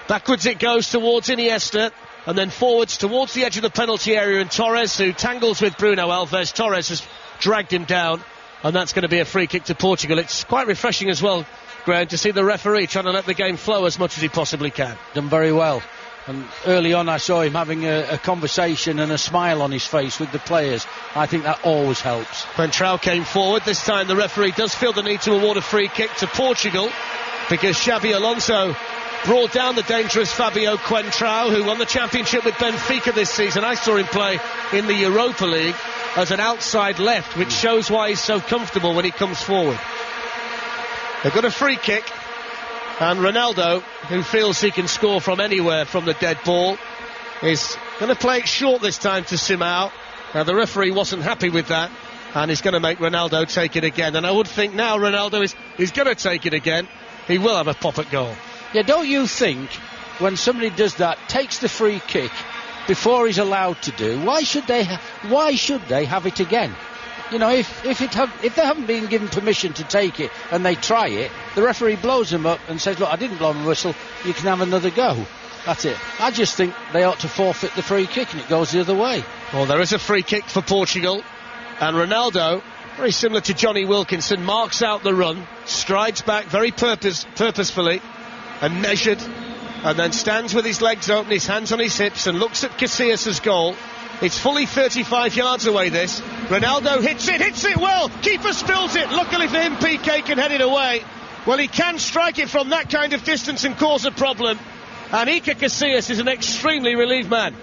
Backwards it goes towards Iniesta, and then forwards towards the edge of the penalty area, and Torres, who tangles with Bruno Alves. Torres has dragged him down, and that's going to be a free kick to Portugal. It's quite refreshing as well, Graham, to see the referee trying to let the game flow as much as he possibly can. Done very well. And early on I saw him having a conversation and a smile on his face with the players. I think that always helps. Coentrão came forward. This time the referee does feel the need to award a free kick to Portugal, because Xabi Alonso brought down the dangerous Fabio Coentrão, who won the championship with Benfica this season. I saw him play in the Europa League as an outside left, which shows why he's so comfortable when he comes forward. They've got a free kick, and Ronaldo, who feels he can score from anywhere from the dead ball, is going to play it short this time to Simão. Now the referee wasn't happy with that, and he's going to make Ronaldo take it again. And I would think now Ronaldo is going to take it again. He will have a pop at goal. Yeah, don't you think when somebody does that, takes the free kick before he's allowed to do, why should they have it again? You know, if they haven't been given permission to take it and they try it, the referee blows them up and says, look, I didn't blow my whistle, you can have another go. That's it. I just think they ought to forfeit the free kick, and it goes the other way. Well, there is a free kick for Portugal, and Ronaldo, very similar to Johnny Wilkinson, marks out the run, strides back very purposefully and measured, and then stands with his legs open, his hands on his hips, and looks at Casillas' goal. It's fully 35 yards away, this. Ronaldo hits it well. Keeper spills it. Luckily for him, Piqué can head it away. Well, he can strike it from that kind of distance and cause a problem. And Iker Casillas is an extremely relieved man.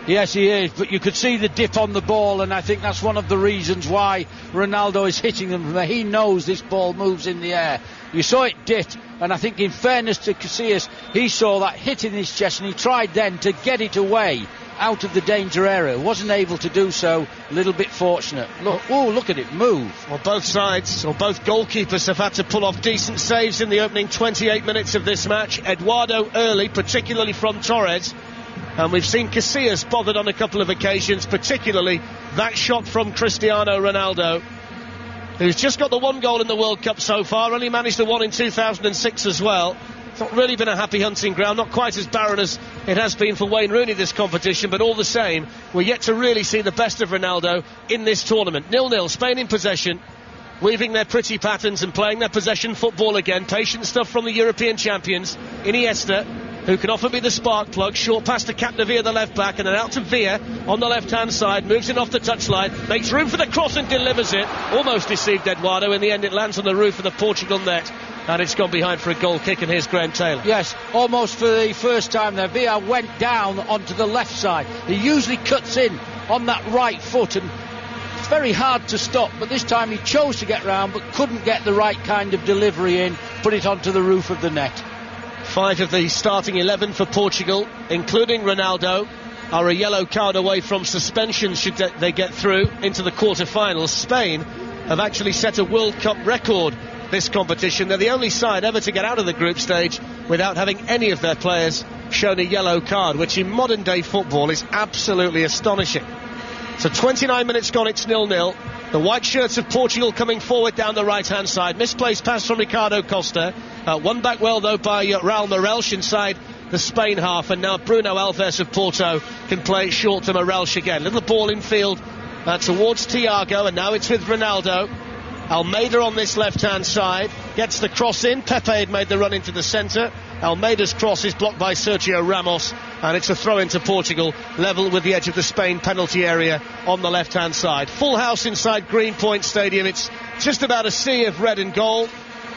Yes, he is, but you could see the dip on the ball, and I think that's one of the reasons why Ronaldo is hitting them from there. He knows this ball moves in the air. You saw it dip, and I think in fairness to Casillas, he saw that hit in his chest, and he tried then to get it away out of the danger area. Wasn't able to do so. A little bit fortunate. Look at it move. Well, both sides, or both goalkeepers, have had to pull off decent saves in the opening 28 minutes of this match. Eduardo early, particularly from Torres. And we've seen Casillas bothered on a couple of occasions, particularly that shot from Cristiano Ronaldo, who's just got the one goal in the World Cup so far, only managed the one in 2006 as well. It's not really been a happy hunting ground, not quite as barren as it has been for Wayne Rooney this competition, but all the same, we're yet to really see the best of Ronaldo in this tournament. 0-0, Spain in possession, weaving their pretty patterns and playing their possession football again. Patient stuff from the European champions. Iniesta who can often be the spark plug. Short pass to Capdevila, the left back, and then out to Villa on the left hand side, moves in off the touchline, makes room for the cross and delivers it. Almost deceived Eduardo. In the end it lands on the roof of the Portugal net, and it's gone behind for a goal kick, and here's Graham Taylor. Yes, almost for the first time there. Villa went down onto the left side. He usually cuts in on that right foot, and it's very hard to stop, but this time he chose to get round but couldn't get the right kind of delivery in, put it onto the roof of the net. 5 of the starting 11 for Portugal, including Ronaldo, are a yellow card away from suspension should they get through into the quarter-finals. Spain have actually set a World Cup record this competition. They're the only side ever to get out of the group stage without having any of their players shown a yellow card, which in modern day football is absolutely astonishing. So 29 minutes gone, it's 0-0. The white shirts of Portugal coming forward down the right hand side. Misplaced pass from Ricardo Costa, won back well though by Raul Morelch inside the Spain half, and now Bruno Alves of Porto can play it short to Morelch again. Little ball in field towards Thiago, and now it's with Ronaldo. Almeida on this left-hand side gets the cross in. Pepe had made the run into the centre. Almeida's cross is blocked by Sergio Ramos, and it's a throw into Portugal, level with the edge of the Spain penalty area on the left-hand side. Full house inside Greenpoint Stadium. It's just about a sea of red and gold.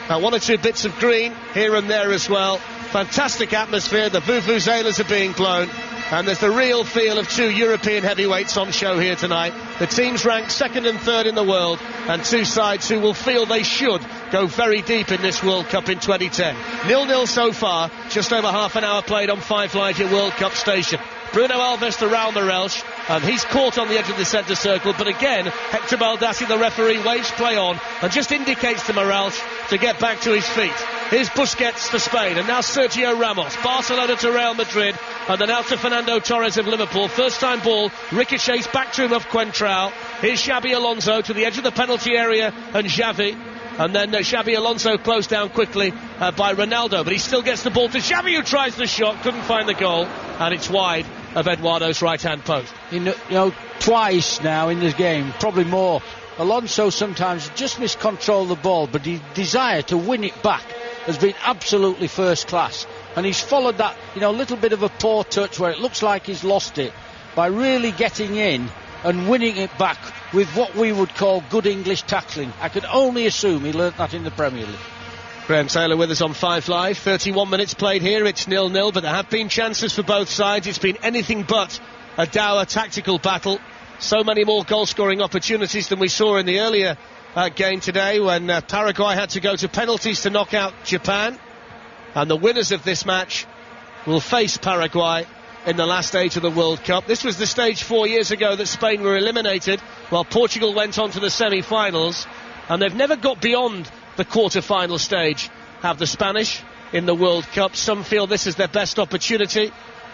One or two bits of green here and there as well. Fantastic atmosphere. The vuvuzelas are being blown, and there's the real feel of two European heavyweights on show here tonight. The teams ranked second and third in the world, and two sides who will feel they should go very deep in this World Cup in 2010. 0-0 so far, just over half an hour played on 5 Live, your World Cup station. Bruno Alves to Raul Morelch, and he's caught on the edge of the centre circle, but again Hector Baldassi, the referee, waves play on and just indicates to Morelch to get back to his feet. Here's Busquets for Spain, and now Sergio Ramos. Barcelona to Real Madrid, and then out to Fernando Torres of Liverpool. First time ball ricochets back to him of Coentrao. Here's Xabi Alonso to the edge of the penalty area, and Xavi. And then Xabi Alonso closed down quickly by Ronaldo, but he still gets the ball to Xavi, who tries the shot, couldn't find the goal, and it's wide of Eduardo's right-hand post. You know, twice now in this game, probably more, Alonso sometimes just miscontrolled the ball, but his desire to win it back has been absolutely first class, and he's followed that, little bit of a poor touch where it looks like he's lost it by really getting in and winning it back with what we would call good English tackling. I could only assume he learnt that in the Premier League. Graham Taylor with us on 5 Live. 31 minutes played here. It's 0-0, but there have been chances for both sides. It's been anything but a dour tactical battle. So many more goal-scoring opportunities than we saw in the earlier game today, when Paraguay had to go to penalties to knock out Japan. And the winners of this match will face Paraguay in the last stage of the World Cup. This was the stage 4 years ago that Spain were eliminated, while Portugal went on to the semi-finals, and they've never got beyond the quarter-final stage, have the Spanish in the World Cup. Some feel this is their best opportunity.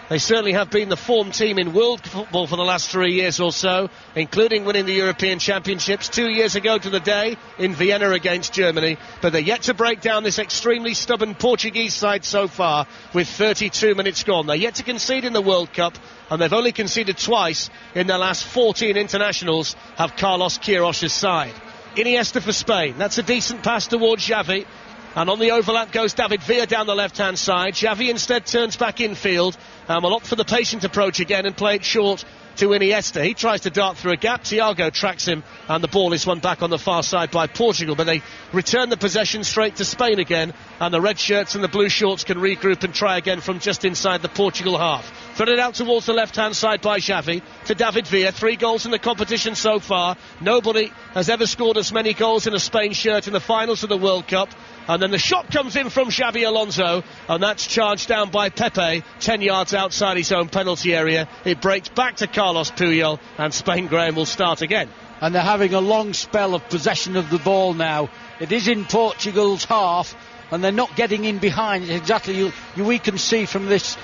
They certainly have been the form team in world football for the last 3 years or so, including winning the European Championships 2 years ago to the day in Vienna against Germany. But they're yet to break down this extremely stubborn Portuguese side so far, with 32 minutes gone. They're yet to concede in the World Cup, and they've only conceded twice in their last 14 internationals, have Carlos Queiroz's side. Iniesta for Spain. That's a decent pass towards Xavi. And on the overlap goes David Villa down the left-hand side. Xavi instead turns back infield and will opt for the patient approach again and play it short to Iniesta. He tries to dart through a gap. Thiago tracks him, and the ball is won back on the far side by Portugal. But they return the possession straight to Spain again, and the red shirts and the blue shorts can regroup and try again from just inside the Portugal half. Threaded out towards the left-hand side by Xavi to David Villa. 3 goals in the competition so far. Nobody has ever scored as many goals in a Spain shirt in the finals of the World Cup. And then the shot comes in from Xabi Alonso, and that's charged down by Pepe 10 yards outside his own penalty area. It breaks back to Carlos Puyol, and Spain, Graham, will start again. And they're having a long spell of possession of the ball now. It is in Portugal's half, and they're not getting in behind. Exactly, we can see from this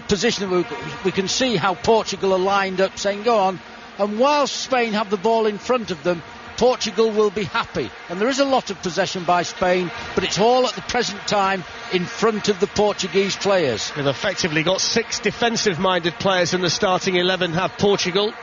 position, we can see how Portugal are lined up saying go on, and whilst Spain have the ball in front of them, Portugal will be happy. And there is a lot of possession by Spain, but it's all at the present time in front of the Portuguese players. They've effectively got 6 defensive-minded players in the starting 11, have Portugal.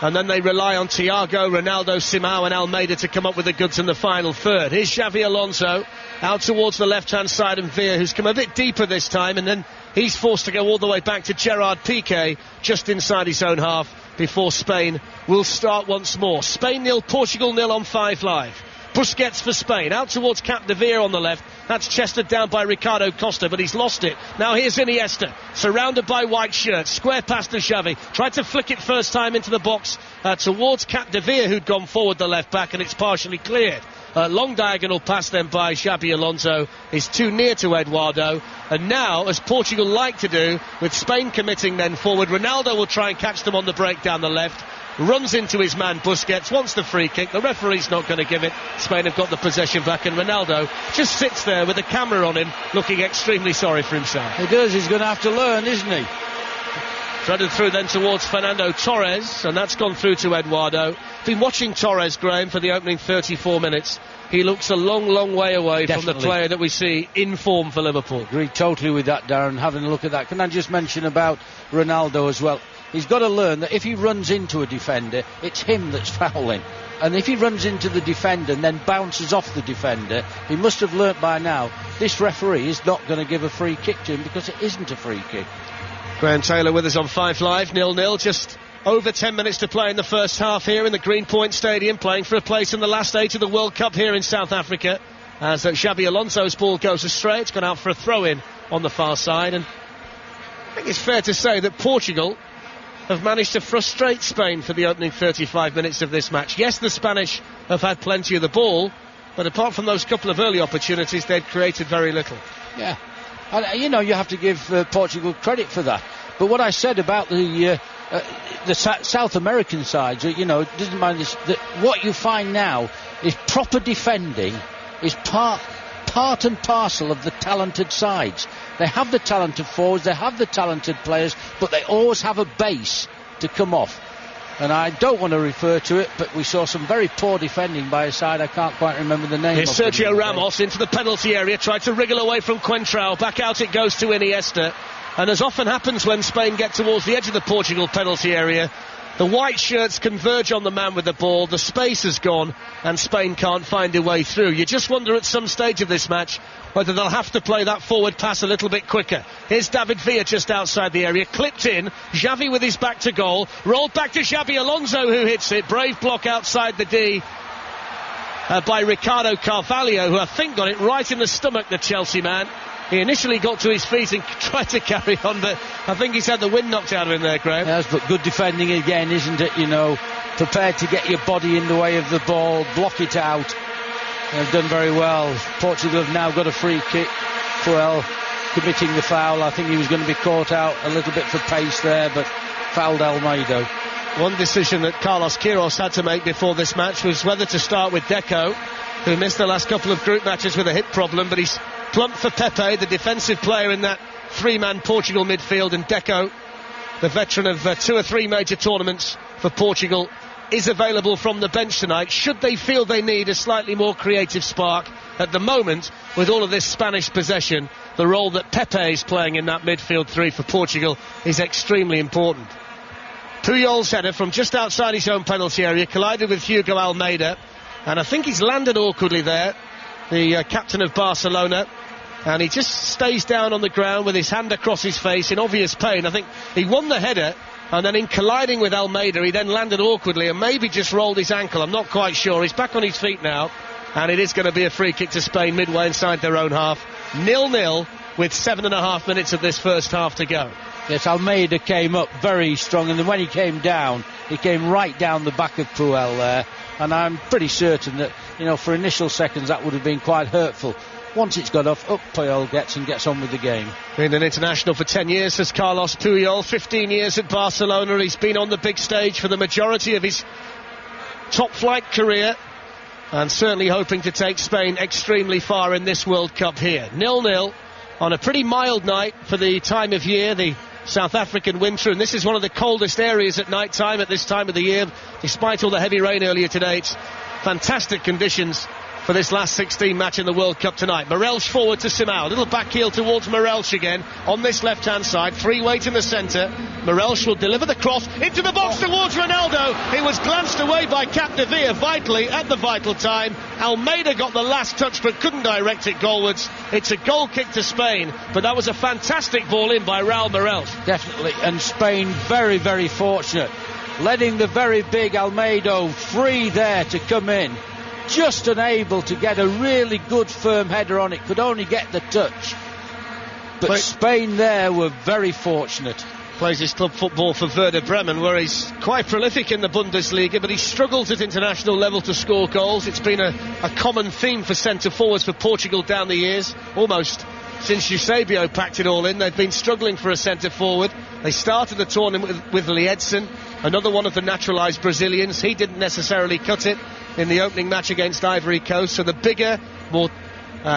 And then they rely on Thiago, Ronaldo, Simão and Almeida to come up with the goods in the final third. Here's Xavi Alonso out towards the left-hand side, and Villa, who's come a bit deeper this time, and then He's forced to go all the way back to Gerard Piqué, just inside his own half, before Spain will start once more. Spain 0, Portugal 0 on 5 Live. Busquets for Spain, out towards Capdevila on the left. That's chested down by Ricardo Costa, but he's lost it. Now here's Iniesta, surrounded by white shirts. Square pass to Xavi. Tried to flick it first time into the box towards Capdevila, who'd gone forward the left back, and it's partially cleared. Long diagonal pass then by Xabi Alonso is too near to Eduardo. And now, as Portugal like to do, with Spain committing then forward, Ronaldo will try and catch them on the break down the left. Runs into his man Busquets, wants the free kick. The referee's not going to give it. Spain have got the possession back, and Ronaldo just sits there with the camera on him, looking extremely sorry for himself. He does. He's going to have to learn, isn't he? Threaded through then towards Fernando Torres, and that's gone through to Eduardo. Been watching Torres, Graham, for the opening 34 minutes. He looks a long, long way away from the player that we see in form for Liverpool. Agree totally with that, Darren, having a look at that. Can I just mention about Ronaldo as well? He's got to learn that if he runs into a defender, it's him that's fouling. And if he runs into the defender and then bounces off the defender, he must have learnt by now, this referee is not going to give a free kick to him because it isn't a free kick. Graham Taylor with us on 5 Live, 0-0, just over 10 minutes to play in the first half here in the Greenpoint Stadium, playing for a place in the last 8 of the World Cup here in South Africa. As Xabi Alonso's ball goes astray, it's gone out for a throw-in on the far side, and I think it's fair to say that Portugal have managed to frustrate Spain for the opening 35 minutes of this match. Yes, the Spanish have had plenty of the ball, but apart from those couple of early opportunities, they'd created very little. Yeah, and you have to give Portugal credit for that. But what I said about the South American sides, it doesn't mind this. That what you find now is proper defending is part and parcel of the talented sides. They have the talented forwards, they have the talented players, but they always have a base to come off. And I don't want to refer to it, but we saw some very poor defending by a side. I can't quite remember the name. Here's Sergio Ramos into the penalty area, tried to wriggle away from Coentrao. Back out it goes to Iniesta. And as often happens when Spain get towards the edge of the Portugal penalty area, the white shirts converge on the man with the ball, the space has gone, and Spain can't find a way through. You just wonder at some stage of this match whether they'll have to play that forward pass a little bit quicker. Here's David Villa just outside the area, clipped in, Xavi with his back to goal, rolled back to Xabi Alonso who hits it, brave block outside the D by Ricardo Carvalho, who I think got it right in the stomach, the Chelsea man. He initially got to his feet and tried to carry on, but I think he's had the wind knocked out of him there, Graham. Yes, but good defending again, isn't it? Prepared to get your body in the way of the ball, block it out. They've done very well. Portugal have now got a free kick. Puel committing the foul. I think he was going to be caught out a little bit for pace there, but fouled Almeida. One decision that Carlos Queiroz had to make before this match was whether to start with Deco, who missed the last couple of group matches with a hip problem, but he's plumped for Pepe, the defensive player in that 3-man Portugal midfield, and Deco, the veteran of 2 or 3 major tournaments for Portugal, is available from the bench tonight should they feel they need a slightly more creative spark. At the moment, with all of this Spanish possession, the role that Pepe is playing in that midfield 3 for Portugal is extremely important. Puyol's header from just outside his own penalty area collided with Hugo Almeida, and I think he's landed awkwardly there, the captain of Barcelona, and he just stays down on the ground with his hand across his face in obvious pain. I think he won the header, and then in colliding with Almeida he then landed awkwardly and maybe just rolled his ankle. I'm not quite sure. He's back on his feet now, and it is going to be a free kick to Spain midway inside their own half. 0-0 with 7.5 minutes of this first half to go. Yes, Almeida came up very strong, and then when he came down, he came right down the back of Puel there, and I'm pretty certain that, for initial seconds that would have been quite hurtful. Once it's got off, up Puyol gets on with the game. Been an international for 10 years as Carlos Puyol, 15 years at Barcelona. He's been on the big stage for the majority of his top-flight career, and certainly hoping to take Spain extremely far in this World Cup here. 0-0 on a pretty mild night for the time of year, the South African winter, and this is one of the coldest areas at night time at this time of the year. Despite all the heavy rain earlier today, it's fantastic conditions for this last 16 match in the World Cup tonight. Morelch forward to Simao. A little back heel towards Morelch again on this left-hand side. Free weight in the centre. Morelch will deliver the cross into the box towards Ronaldo. He was glanced away by Capdevila vitally at the vital time. Almeida got the last touch but couldn't direct it goalwards. It's a goal kick to Spain, but that was a fantastic ball in by Raul Morelch. Definitely, and Spain very, very fortunate. Letting the very big Almeida free there to come in. Just unable to get a really good firm header on it, could only get the touch. But Spain there were very fortunate. Plays his club football for Werder Bremen, where he's quite prolific in the Bundesliga, but he struggles at international level to score goals. It's been a common theme for centre-forwards for Portugal down the years, almost since Eusebio packed it all in. They've been struggling for a centre-forward. They started the tournament with Liedson, another one of the naturalised Brazilians. He didn't necessarily cut it in the opening match against Ivory Coast, so the bigger, more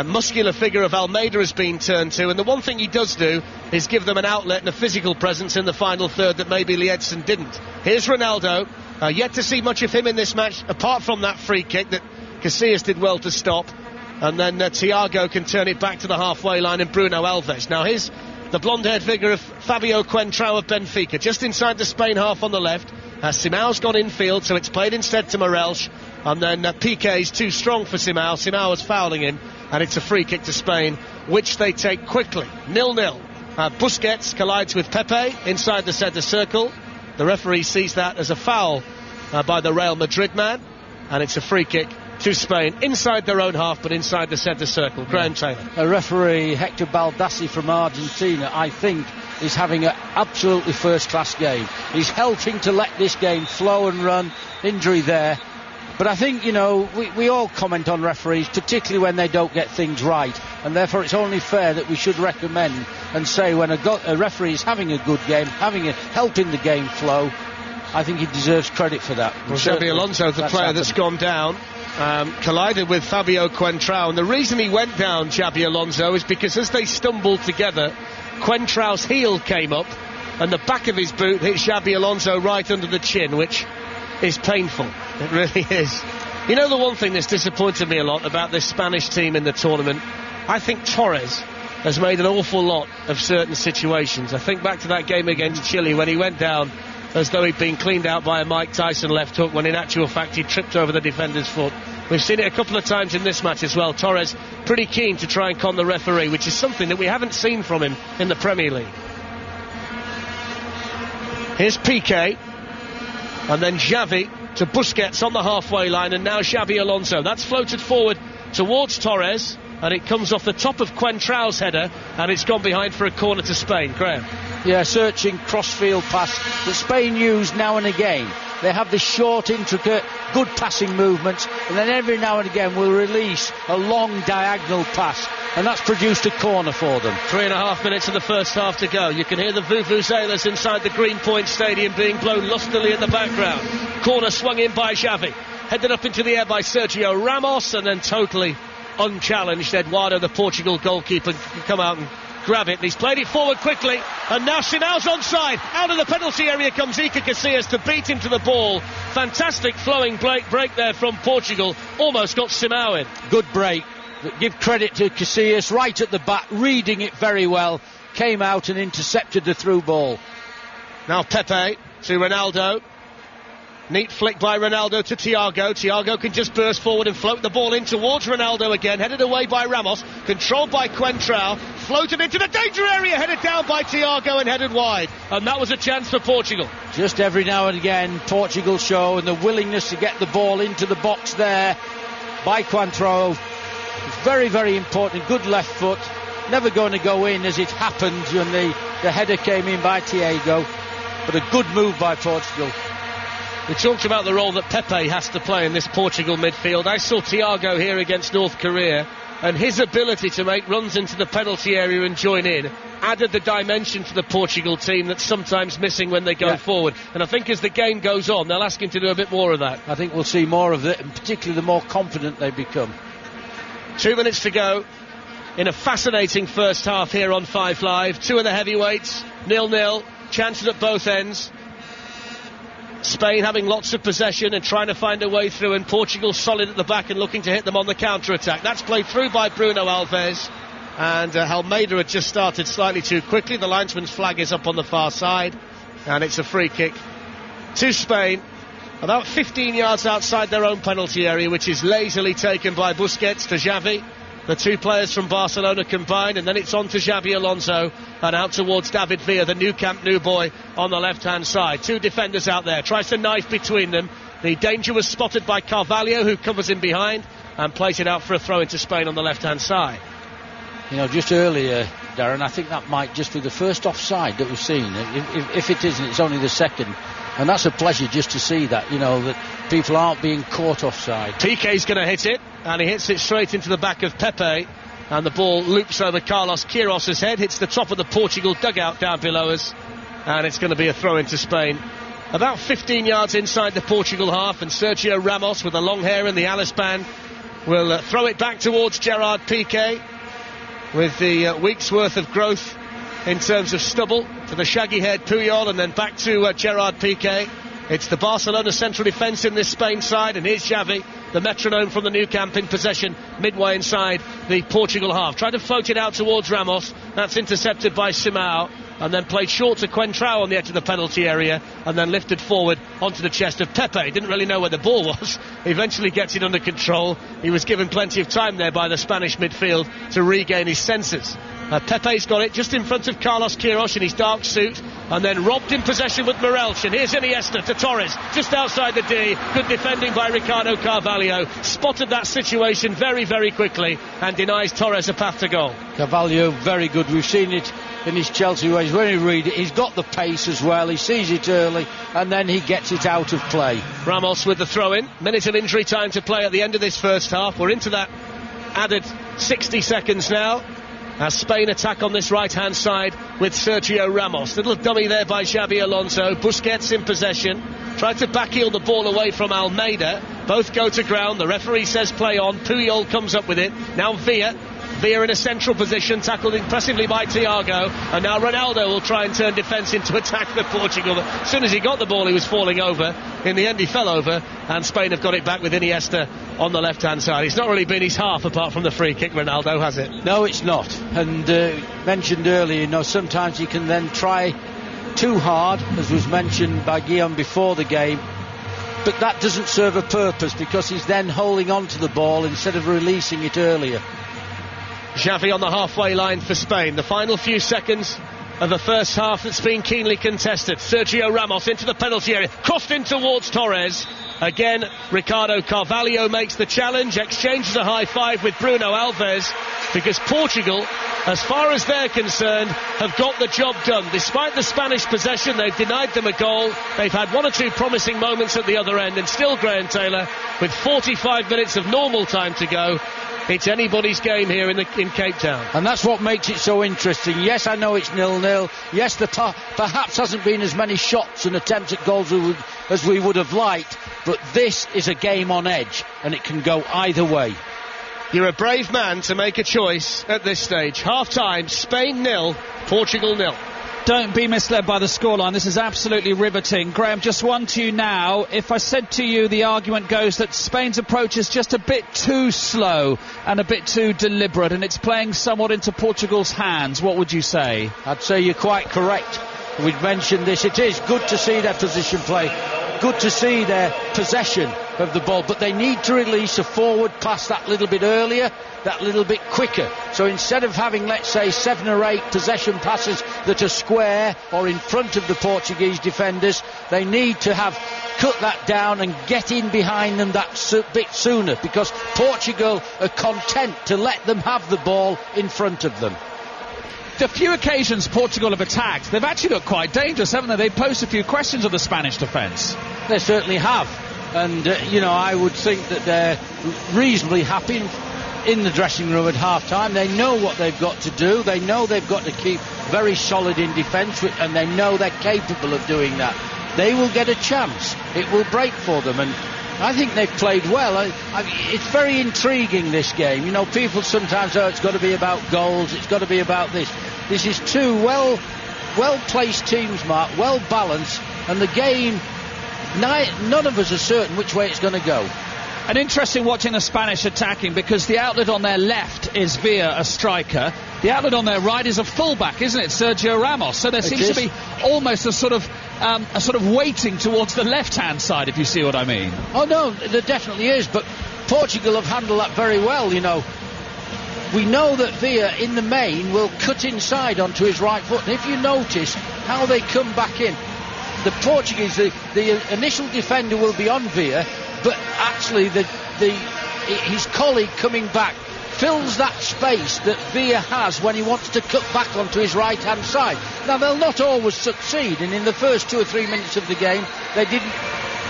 muscular figure of Almeida has been turned to, and the one thing he does do is give them an outlet and a physical presence in the final third that maybe Liedson didn't. Here's Ronaldo, yet to see much of him in this match apart from that free kick that Casillas did well to stop, and then Thiago can turn it back to the halfway line, and Bruno Alves. Now here's the blonde-haired figure of Fabio Coentrão of Benfica, just inside the Spain half on the left. Simao's gone infield, so it's played instead to Morelch, and then Piqué's too strong for Simao. Simao was fouling him, and it's a free kick to Spain, which they take quickly. 0-0. Busquets collides with Pepe inside the centre circle. The referee sees that as a foul by the Real Madrid man, and it's a free kick to Spain inside their own half, but inside the centre circle. Graham Taylor. A referee, Hector Baldassi from Argentina, I think is having an absolutely first-class game. He's helping to let this game flow and run. Injury there. But I think, we all comment on referees, particularly when they don't get things right, and therefore it's only fair that we should recommend and say when a referee is having a good game, helping the game flow, I think he deserves credit for that. Well, Xabi Alonso, the player that's gone down, collided with Fabio Coentrão, and the reason he went down, Xabi Alonso, is because as they stumbled together, Coentrão's heel came up and the back of his boot hit Xabi Alonso right under the chin, which is painful. It really is. You know, the one thing that's disappointed me a lot about this Spanish team in the tournament, I think Torres has made an awful lot of certain situations. I think back to that game against Chile when he went down as though he'd been cleaned out by a Mike Tyson left hook, when in actual fact he tripped over the defender's foot. We've seen it a couple of times in this match as well. Torres pretty keen to try and con the referee, which is something that we haven't seen from him in the Premier League. Here's Piqué, and then Xavi to Busquets on the halfway line, and now Xabi Alonso. That's floated forward towards Torres, and it comes off the top of Coentrão's header, and it's gone behind for a corner to Spain. Graham. Yeah, searching cross-field pass that Spain use now and again. They have the short, intricate, good passing movements, and then every now and again will release a long diagonal pass, and that's produced a corner for them. 3.5 minutes of the first half to go. You can hear the vuvuzelas inside the Greenpoint Stadium being blown lustily in the background. Corner swung in by Xavi, headed up into the air by Sergio Ramos, and then totally unchallenged, Eduardo, the Portugal goalkeeper, can come out and grab it, and he's played it forward quickly, and now Simao's onside. Out of the penalty area comes Iker Casillas to beat him to the ball. Fantastic flowing break there from Portugal, almost got Simao in. Good break. Give credit to Casillas, right at the back, reading it very well, came out and intercepted the through ball. Now Pepe to Ronaldo. Neat flick by Ronaldo to Thiago. Thiago can just burst forward and float the ball in towards Ronaldo again. Headed away by Ramos. Controlled by Coentrão. Floated into the danger area. Headed down by Thiago and headed wide. And that was a chance for Portugal. Just every now and again, Portugal show and the willingness to get the ball into the box there by Coentrão. It's very, very important. Good left foot. Never going to go in as it happened when the header came in by Thiago. But a good move by Portugal. We talked about the role that Pepe has to play in this Portugal midfield. I saw Thiago here against North Korea, and his ability to make runs into the penalty area and join in added the dimension to the Portugal team that's sometimes missing when they go forward. And I think as the game goes on, they'll ask him to do a bit more of that. I think we'll see more of it, and particularly the more confident they become. 2 minutes to go in a fascinating first half here on 5 Live. Two of the heavyweights, 0-0, chances at both ends. Spain having lots of possession and trying to find a way through, and Portugal solid at the back and looking to hit them on the counter-attack. That's played through by Bruno Alves, and Almeida had just started slightly too quickly. The linesman's flag is up on the far side, and it's a free kick to Spain, about 15 yards outside their own penalty area, which is lazily taken by Busquets to Xavi. The two players from Barcelona combined, and then it's on to Xabi Alonso and out towards David Villa, the new camp, new boy, on the left-hand side. Two defenders out there, tries to knife between them. The danger was spotted by Carvalho, who covers him behind and plays it out for a throw into Spain on the left-hand side. You know, just earlier, Darren, I think that might just be the first offside that we've seen. If it isn't, it's only the second. And that's a pleasure just to see that, you know, that people aren't being caught offside. Piqué's going to hit it, and he hits it straight into the back of Pepe, and the ball loops over Carlos Queiroz' head, hits the top of the Portugal dugout down below us, and it's going to be a throw into Spain. About 15 yards inside the Portugal half, and Sergio Ramos, with the long hair and the Alice band, will throw it back towards Gerard Piqué, with the week's worth of growth in terms of stubble, to the shaggy-haired Puyol, and then back to Gerard Piqué. It's the Barcelona central defence in this Spain side, and here's Xavi, the metronome from the Nou Camp, in possession midway inside the Portugal half. Tried to float it out towards Ramos. That's intercepted by Simão, and then played short to Coentrão on the edge of the penalty area, and then lifted forward onto the chest of Pepe. Didn't really know where the ball was. He eventually gets it under control. He was given plenty of time there by the Spanish midfield to regain his senses. Pepe's got it just in front of Carlos Queiroz in his dark suit, and then robbed in possession with Morelch. And here's Iniesta to Torres, just outside the D. Good defending by Ricardo Carvalho. Spotted that situation very, very quickly and denies Torres a path to goal. Carvalho, very good. We've seen it in his Chelsea ways. When he reads it, he's got the pace as well. He sees it early, and then he gets it out of play. Ramos with the throw-in. Minute of injury time to play at the end of this first half. We're into that added 60 seconds now, as Spain attack on this right-hand side with Sergio Ramos. Little dummy there by Xabi Alonso. Busquets in possession. Tried to backheel the ball away from Almeida. Both go to ground. The referee says play on. Puyol comes up with it. Now Villa in a central position, tackled impressively by Thiago, and now Ronaldo will try and turn defence into attack for Portugal. As soon as he got the ball, he was falling over. In the end, he fell over, and Spain have got it back with Iniesta on the left-hand side. It's not really been his half, apart from the free kick, Ronaldo, has it? No, it's not. And mentioned earlier, you know, sometimes you can then try too hard, as was mentioned by Guillaume before the game, but that doesn't serve a purpose, because he's then holding on to the ball instead of releasing it earlier. Xavi on the halfway line for Spain. The final few seconds of the first half that's been keenly contested. Sergio Ramos into the penalty area, crossed in towards Torres. Again, Ricardo Carvalho makes the challenge, exchanges a high five with Bruno Alves, because Portugal, as far as they're concerned, have got the job done. Despite the Spanish possession, they've denied them a goal. They've had one or two promising moments at the other end, and still, Graham Taylor, with 45 minutes of normal time to go, it's anybody's game here in Cape Town. And that's what makes it so interesting. Yes, I know it's 0-0. Yes, perhaps hasn't been as many shots and attempts at goals as we would have liked, but this is a game on edge, and it can go either way. You're a brave man to make a choice at this stage. Half-time, Spain 0, Portugal 0. Don't be misled by the scoreline. This is absolutely riveting. Graham, just one to you now. If I said to you, the argument goes that Spain's approach is just a bit too slow and a bit too deliberate, and it's playing somewhat into Portugal's hands, what would you say? I'd say you're quite correct. We've mentioned this. It is good to see their position play, good to see their possession of the ball, but they need to release a forward pass that little bit earlier, that little bit quicker. So instead of having, let's say, 7 or 8 possession passes that are square or in front of the Portuguese defenders, they need to have cut that down and get in behind them that bit sooner, because Portugal are content to let them have the ball in front of them. The few occasions Portugal have attacked, they've actually looked quite dangerous, haven't they? They've posed a few questions of the Spanish defence. They certainly have. And, you know, I would think that they're reasonably happy in the dressing room at half-time. They know what they've got to do. They know they've got to keep very solid in defence, and they know they're capable of doing that. They will get a chance. It will break for them, and I think they've played well. It's very intriguing, this game. You know, people sometimes say, it's got to be about goals, it's got to be about this. This is two well-placed teams, Mark, well-balanced, and the game none of us are certain which way it's going to go. And interesting watching the Spanish attacking, because the outlet on their left is Villa, a striker. The outlet on their right is a fullback, isn't it, Sergio Ramos? So there seems to be almost a sort of weighting towards the left-hand side, if you see what I mean. Oh no, there definitely is. But Portugal have handled that very well. You know, we know that Villa in the main will cut inside onto his right foot, and if you notice how they come back in, the Portuguese, the initial defender will be on Villa, but actually his colleague coming back fills that space that Villa has when he wants to cut back onto his right hand side. Now they'll not always succeed, and in the first 2 or 3 minutes of the game they didn't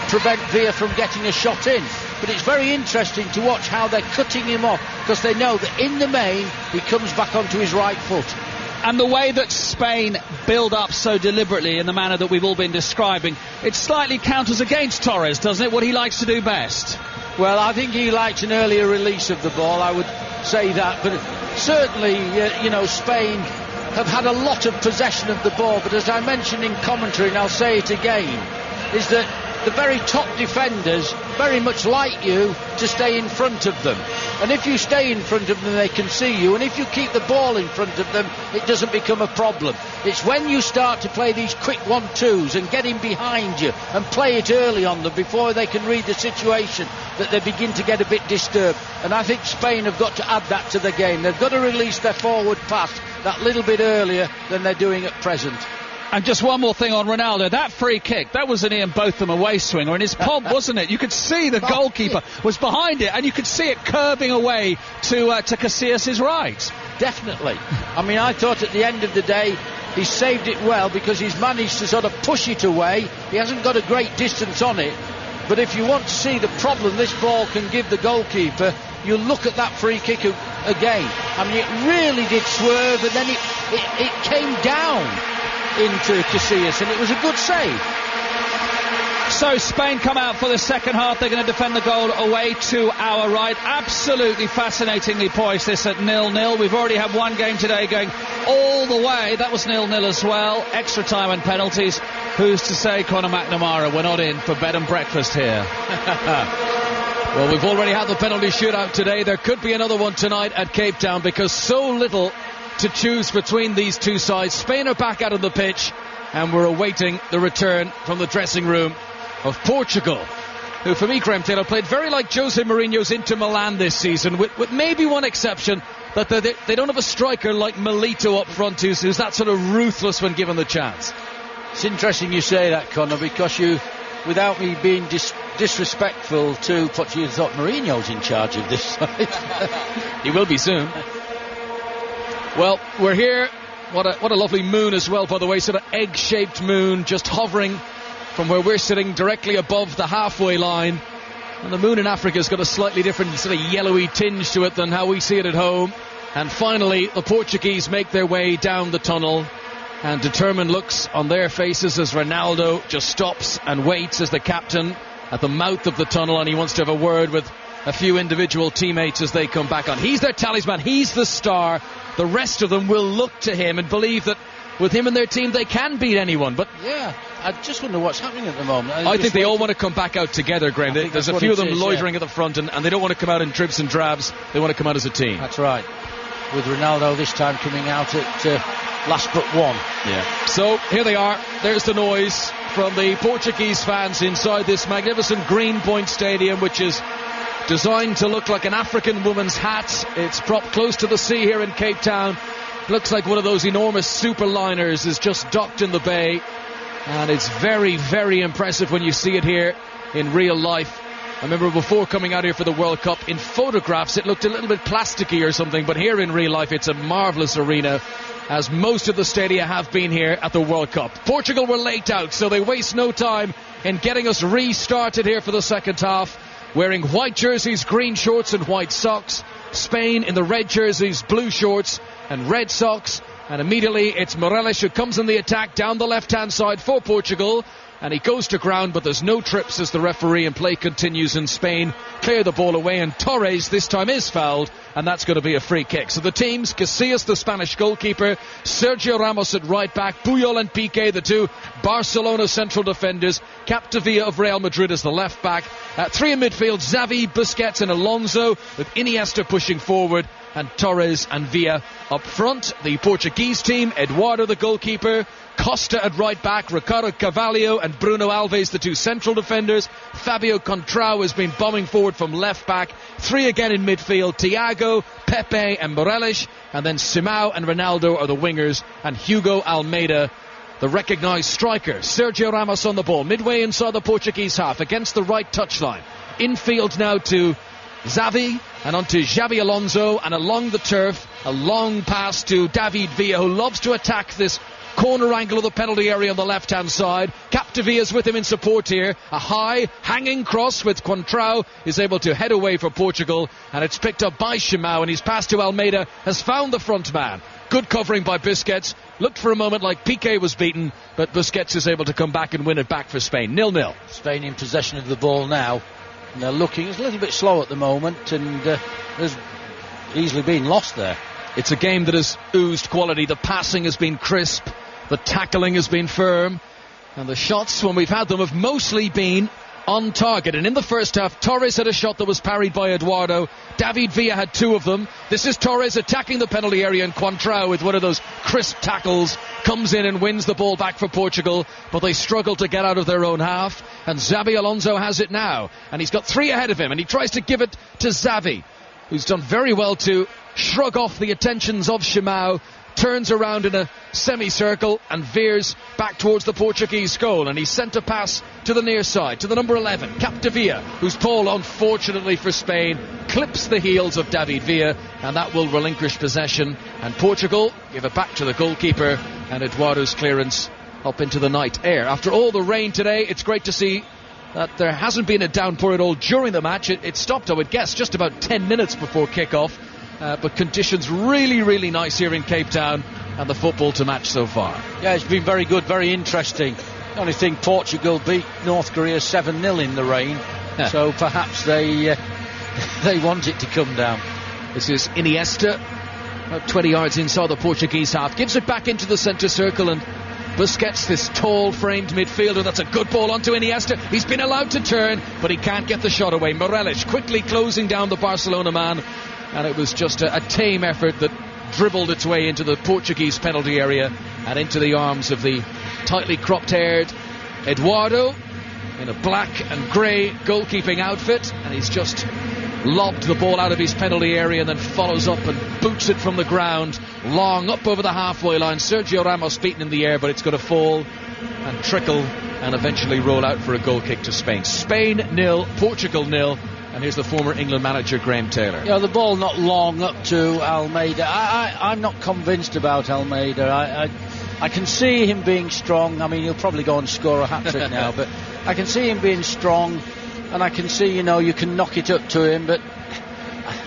prevent Villa from getting a shot in, but it's very interesting to watch how they're cutting him off, because they know that in the main he comes back onto his right foot. And the way that Spain build up so deliberately in the manner that we've all been describing, it slightly counters against Torres, doesn't it? What he likes to do best. Well, I think he likes an earlier release of the ball, I would say that, but certainly, Spain have had a lot of possession of the ball, but as I mentioned in commentary, and I'll say it again, is that the very top defenders very much like you to stay in front of them, and if you stay in front of them they can see you, and if you keep the ball in front of them it doesn't become a problem. It's when you start to play these quick 1-2s and get in behind you and play it early on them before they can read the situation that they begin to get a bit disturbed, and I think Spain have got to add that to the game. They've got to release their forward pass that little bit earlier than they're doing at present. And just one more thing on Ronaldo, that free kick, that was an Ian Botham away swinger, and his pomp, wasn't it? You could see the goalkeeper was behind it, and you could see it curving away to Casillas' right. Definitely. I mean, I thought at the end of the day he saved it well, because he's managed to sort of push it away. He hasn't got a great distance on it, but if you want to see the problem this ball can give the goalkeeper, you look at that free kick again. I mean, it really did swerve, and then it came down into Casillas, and it was a good save. So Spain come out for the second half. They're going to defend the goal away to our right. Absolutely fascinatingly poised, this at 0-0. We've already had one game today going all the way. That was 0-0 as well. Extra time and penalties. Who's to say, Conor McNamara, we're not in for bed and breakfast here? Well, we've already had the penalty shootout today. There could be another one tonight at Cape Town, because so little to choose between these two sides. Spain are back out on the pitch, and we're awaiting the return from the dressing room of Portugal, who for me, Graham Taylor, played very like Jose Mourinho's Inter Milan this season, with maybe one exception, that they don't have a striker like Milito up front who's that sort of ruthless when given the chance. It's interesting you say that, Conor, because you, without me being disrespectful to Portugal, you thought Mourinho's in charge of this side. He will be soon. Well, we're here. What a lovely moon as well, by the way. Sort of egg-shaped moon, just hovering from where we're sitting directly above the halfway line. And the moon in Africa's got a slightly different sort of yellowy tinge to it than how we see it at home. And finally, the Portuguese make their way down the tunnel, and determined looks on their faces as Ronaldo just stops and waits as the captain at the mouth of the tunnel, and he wants to have a word with a few individual teammates as they come back on. He's their talisman, he's the star. The rest of them will look to him and believe that with him and their team they can beat anyone. But yeah, I just wonder what's happening at the moment. I think they all want to come back out together, Graham. There's a few of them loitering at the front, and they don't want to come out in dribs and drabs. They want to come out as a team. That's right. With Ronaldo this time coming out at last but one. Yeah. So here they are. There's the noise from the Portuguese fans inside this magnificent Greenpoint Stadium, which is designed to look like an African woman's hat. It's propped close to the sea here in Cape Town. Looks like one of those enormous superliners is just docked in the bay, and it's very, very impressive when you see it here in real life. I remember before coming out here for the World Cup, in photographs it looked a little bit plasticky or something, but here in real life it's a marvellous arena, as most of the stadia have been here at the World Cup. Portugal were late out, so they waste no time in getting us restarted here for the second half, wearing white jerseys, green shorts and white socks. Spain in the red jerseys, blue shorts and red socks. And immediately it's Morelos who comes in the attack down the left-hand side for Portugal. And he goes to ground, but there's no trips as the referee, and play continues in Spain. Clear the ball away, and Torres this time is fouled, and that's going to be a free kick. So the teams, Casillas, the Spanish goalkeeper, Sergio Ramos at right back, Puyol and Piqué, the two Barcelona central defenders, Capdevila of Real Madrid as the left back. Three in midfield, Xavi, Busquets and Alonso, with Iniesta pushing forward, and Torres and Villa up front. The Portuguese team, Eduardo the goalkeeper, Costa at right back, Ricardo Carvalho and Bruno Alves, the two central defenders. Fabio Contrao has been bombing forward from left back. Three again in midfield, Thiago, Pepe and Morelos. And then Simão and Ronaldo are the wingers, and Hugo Almeida, the recognised striker. Sergio Ramos on the ball, midway inside the Portuguese half, against the right touchline. Infield now to Xavi and onto Xabi Alonso, and along the turf, a long pass to David Villa, who loves to attack this corner angle of the penalty area on the left-hand side. Capdevilla's with him in support here. A high, hanging cross with Contrao is able to head away for Portugal, and it's picked up by Simão, and his pass to Almeida has found the front man. Good covering by Busquets. Looked for a moment like Piqué was beaten, but Busquets is able to come back and win it back for Spain. 0-0. Spain in possession of the ball now. And they're looking, it's a little bit slow at the moment, and there's easily been lost there. It's a game that has oozed quality. The passing has been crisp, the tackling has been firm, and the shots, when we've had them, have mostly been on target. And in the first half, Torres had a shot that was parried by Eduardo. David Villa had two of them. This is Torres attacking the penalty area, and Contrao with one of those crisp tackles comes in and wins the ball back for Portugal, but they struggle to get out of their own half, and Xabi Alonso has it now, and he's got three ahead of him, and he tries to give it to Xavi, who's done very well to shrug off the attentions of Simão, turns around in a semicircle and veers back towards the Portuguese goal, and he sent a pass to the near side to the number 11, Capdevila, whose ball, unfortunately for Spain, clips the heels of David Villa, and that will relinquish possession, and Portugal give it back to the goalkeeper, and Eduardo's clearance up into the night air. After all the rain today, it's great to see that there hasn't been a downpour at all during the match. It stopped, I would guess, just about 10 minutes before kick-off. But conditions really, really nice here in Cape Town, and the football to match so far. Yeah, it's been very good, very interesting. The only thing, Portugal beat North Korea 7-0 in the rain, so perhaps they want it to come down. This is Iniesta, about 20 yards inside the Portuguese half, gives it back into the centre circle, and Busquets, this tall framed midfielder, that's a good ball onto Iniesta. He's been allowed to turn, but he can't get the shot away. Morelos quickly closing down the Barcelona man, and it was just a tame effort that dribbled its way into the Portuguese penalty area and into the arms of the tightly cropped-haired Eduardo in a black and grey goalkeeping outfit, and he's just lobbed the ball out of his penalty area and then follows up and boots it from the ground long up over the halfway line. Sergio Ramos beaten in the air, but it's going to fall and trickle and eventually roll out for a goal kick to Spain. Spain 0, Portugal 0. And here's the former England manager, Graham Taylor. Yeah, the ball not long up to Almeida. I'm not convinced about Almeida. I can see him being strong. I mean, he'll probably go and score a hat-trick now, but I can see him being strong, and I can see, you can knock it up to him, but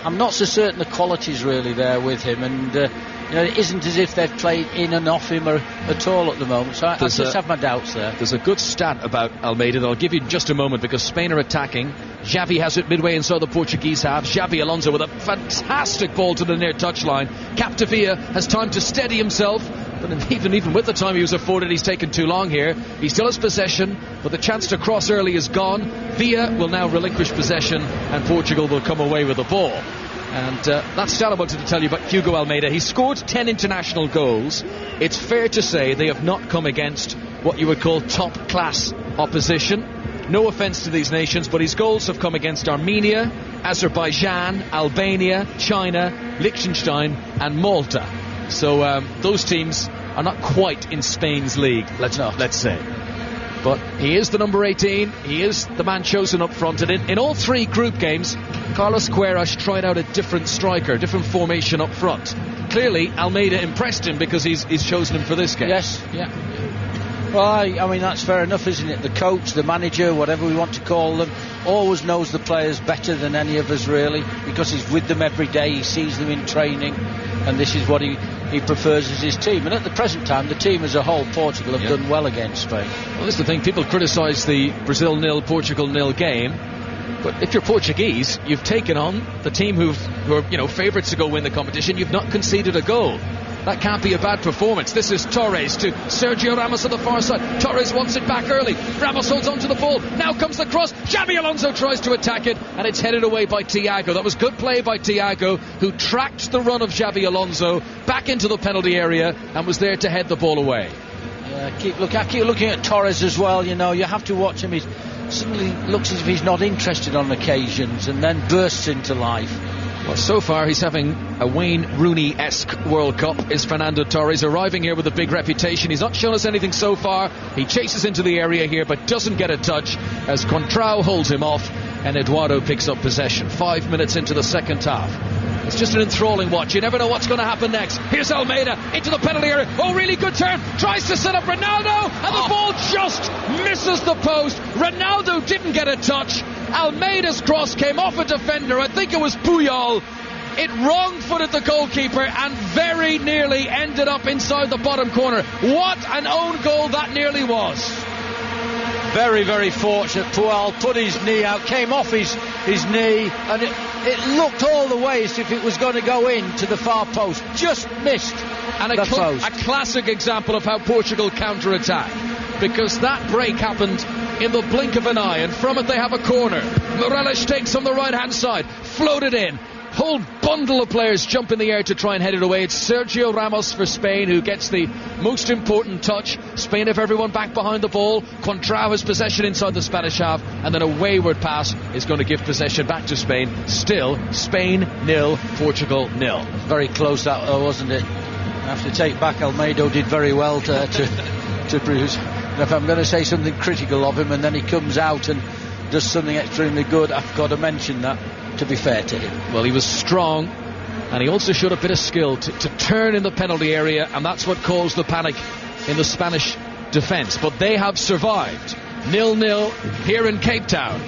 I'm not so certain the quality's really there with him, and it isn't as if they've played in and off him at all at the moment, so I just have my doubts there. There's a good stat about Almeida that I'll give you in just a moment, because Spain are attacking. Xavi has it midway inside the Portuguese half. Xabi Alonso with a fantastic ball to the near touchline. Capdevila has time to steady himself, but even with the time he was afforded, he's taken too long here. He still has possession, but the chance to cross early is gone. Villa will now relinquish possession, and Portugal will come away with the ball. And that stat I wanted to tell you about Hugo Almeida. He scored 10 international goals. It's fair to say they have not come against what you would call top-class opposition. No offence to these nations, but his goals have come against Armenia, Azerbaijan, Albania, China, Liechtenstein and Malta. So those teams are not quite in Spain's league, let's say. But he is the number 18, he is the man chosen up front, and in all three group games, Carlos Queiroz tried out a different striker, different formation up front. Clearly Almeida impressed him because he's chosen him for this game. Yes, yeah. Well, I mean, that's fair enough, isn't it? The coach, the manager, whatever we want to call them, always knows the players better than any of us, really, because he's with them every day, he sees them in training. and this is what he prefers as his team. And at the present time, the team as a whole, Portugal, have done well against Spain. Well, this is the thing. People criticise the Brazil 0, Portugal 0 game. But if you're Portuguese, you've taken on the team who are favourites to go win the competition. You've not conceded a goal. That can't be a bad performance. This is Torres to Sergio Ramos at the far side. Torres wants it back early. Ramos holds on to the ball. Now comes the cross. Xabi Alonso tries to attack it, and it's headed away by Thiago. That was good play by Thiago, who tracked the run of Xabi Alonso back into the penalty area and was there to head the ball away. I keep looking at Torres as well. You have to watch him. He suddenly looks as if he's not interested on occasions, and then bursts into life. Well, so far he's having a Wayne Rooney-esque World Cup, is Fernando Torres, arriving here with a big reputation. He's not shown us anything so far. He chases into the area here but doesn't get a touch as Contrao holds him off and Eduardo picks up possession. 5 minutes into the second half. It's just an enthralling watch. You never know what's going to happen next. Here's Almeida into the penalty area. Oh, really good turn. Tries to set up Ronaldo, and the ball just misses the post. Ronaldo didn't get a touch. Almeida's cross came off a defender. I think it was Puyol. It wrong-footed the goalkeeper and very nearly ended up inside the bottom corner. What an own goal that nearly was. Very, very fortunate. Puyol put his knee out, came off his knee, and it looked all the way as if it was going to go into the far post. Just missed and the post. A classic example of how Portugal counter-attack, because that break happened in the blink of an eye, and from it they have a corner. Morelos takes on the right-hand side, floated in. Whole bundle of players jump in the air to try and head it away. It's Sergio Ramos for Spain who gets the most important touch. Spain have everyone back behind the ball. Contrao has possession inside the Spanish half, and then a wayward pass is going to give possession back to Spain. Still, Spain 0, Portugal 0. Very close that, wasn't it? I have to take back, Almeida did very well to Bruce. And if I'm going to say something critical of him and then he comes out and does something extremely good, I've got to mention that, to be fair to him. Well, he was strong, and he also showed a bit of skill to turn in the penalty area, and that's what caused the panic in the Spanish defence. But they have survived. 0-0 here in Cape Town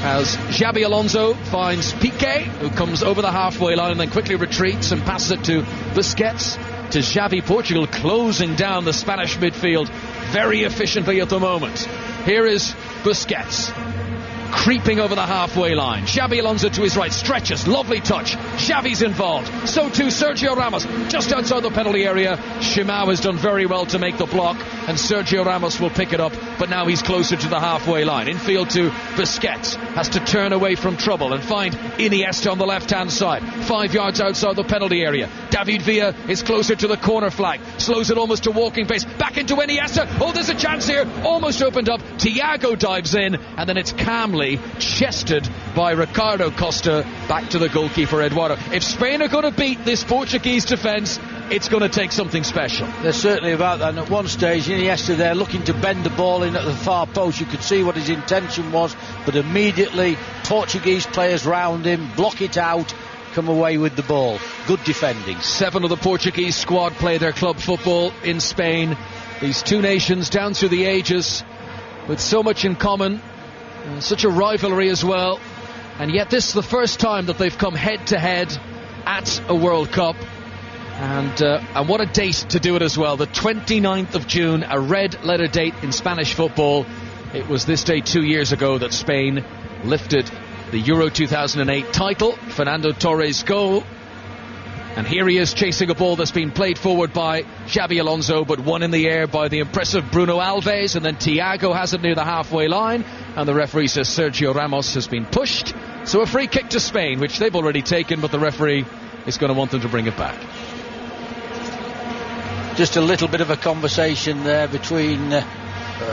as Xabi Alonso finds Piqué, who comes over the halfway line and then quickly retreats and passes it to Busquets. To Xavi. Portugal closing down the Spanish midfield very efficiently at the moment. Here is Busquets creeping over the halfway line. Xabi Alonso to his right, stretches, lovely touch. Xavi's involved, so too Sergio Ramos, just outside the penalty area. Shimao has done very well to make the block, and Sergio Ramos will pick it up, but now he's closer to the halfway line. Infield to Busquets, has to turn away from trouble and find Iniesta on the left-hand side, 5 yards outside the penalty area. David Villa is closer to the corner flag, slows it almost to walking pace, back into Iniesta. Oh, there's a chance here, almost opened up. Thiago dives in, and then it's calmly chested by Ricardo Costa back to the goalkeeper Eduardo. If Spain are going to beat this Portuguese defence, it's going to take something special. They're certainly about that. And at one stage, Iniesta there looking to bend the ball in at the far post. You could see what his intention was, but immediately Portuguese players round him, block it out, come away with the ball. Good defending. 7 of the Portuguese squad play their club football in Spain. These two nations down through the ages with so much in common, such a rivalry as well, and yet this is the first time that they've come head to head at a World Cup, and what a date to do it as well. The 29th of June, a red letter date in Spanish football. It was this day 2 years ago that Spain lifted the Euro 2008 title. Fernando Torres' goal, and here he is chasing a ball that's been played forward by Xabi Alonso, but won in the air by the impressive Bruno Alves, and then Thiago has it near the halfway line, and the referee says Sergio Ramos has been pushed. So a free kick to Spain, which they've already taken, but the referee is going to want them to bring it back. Just a little bit of a conversation there between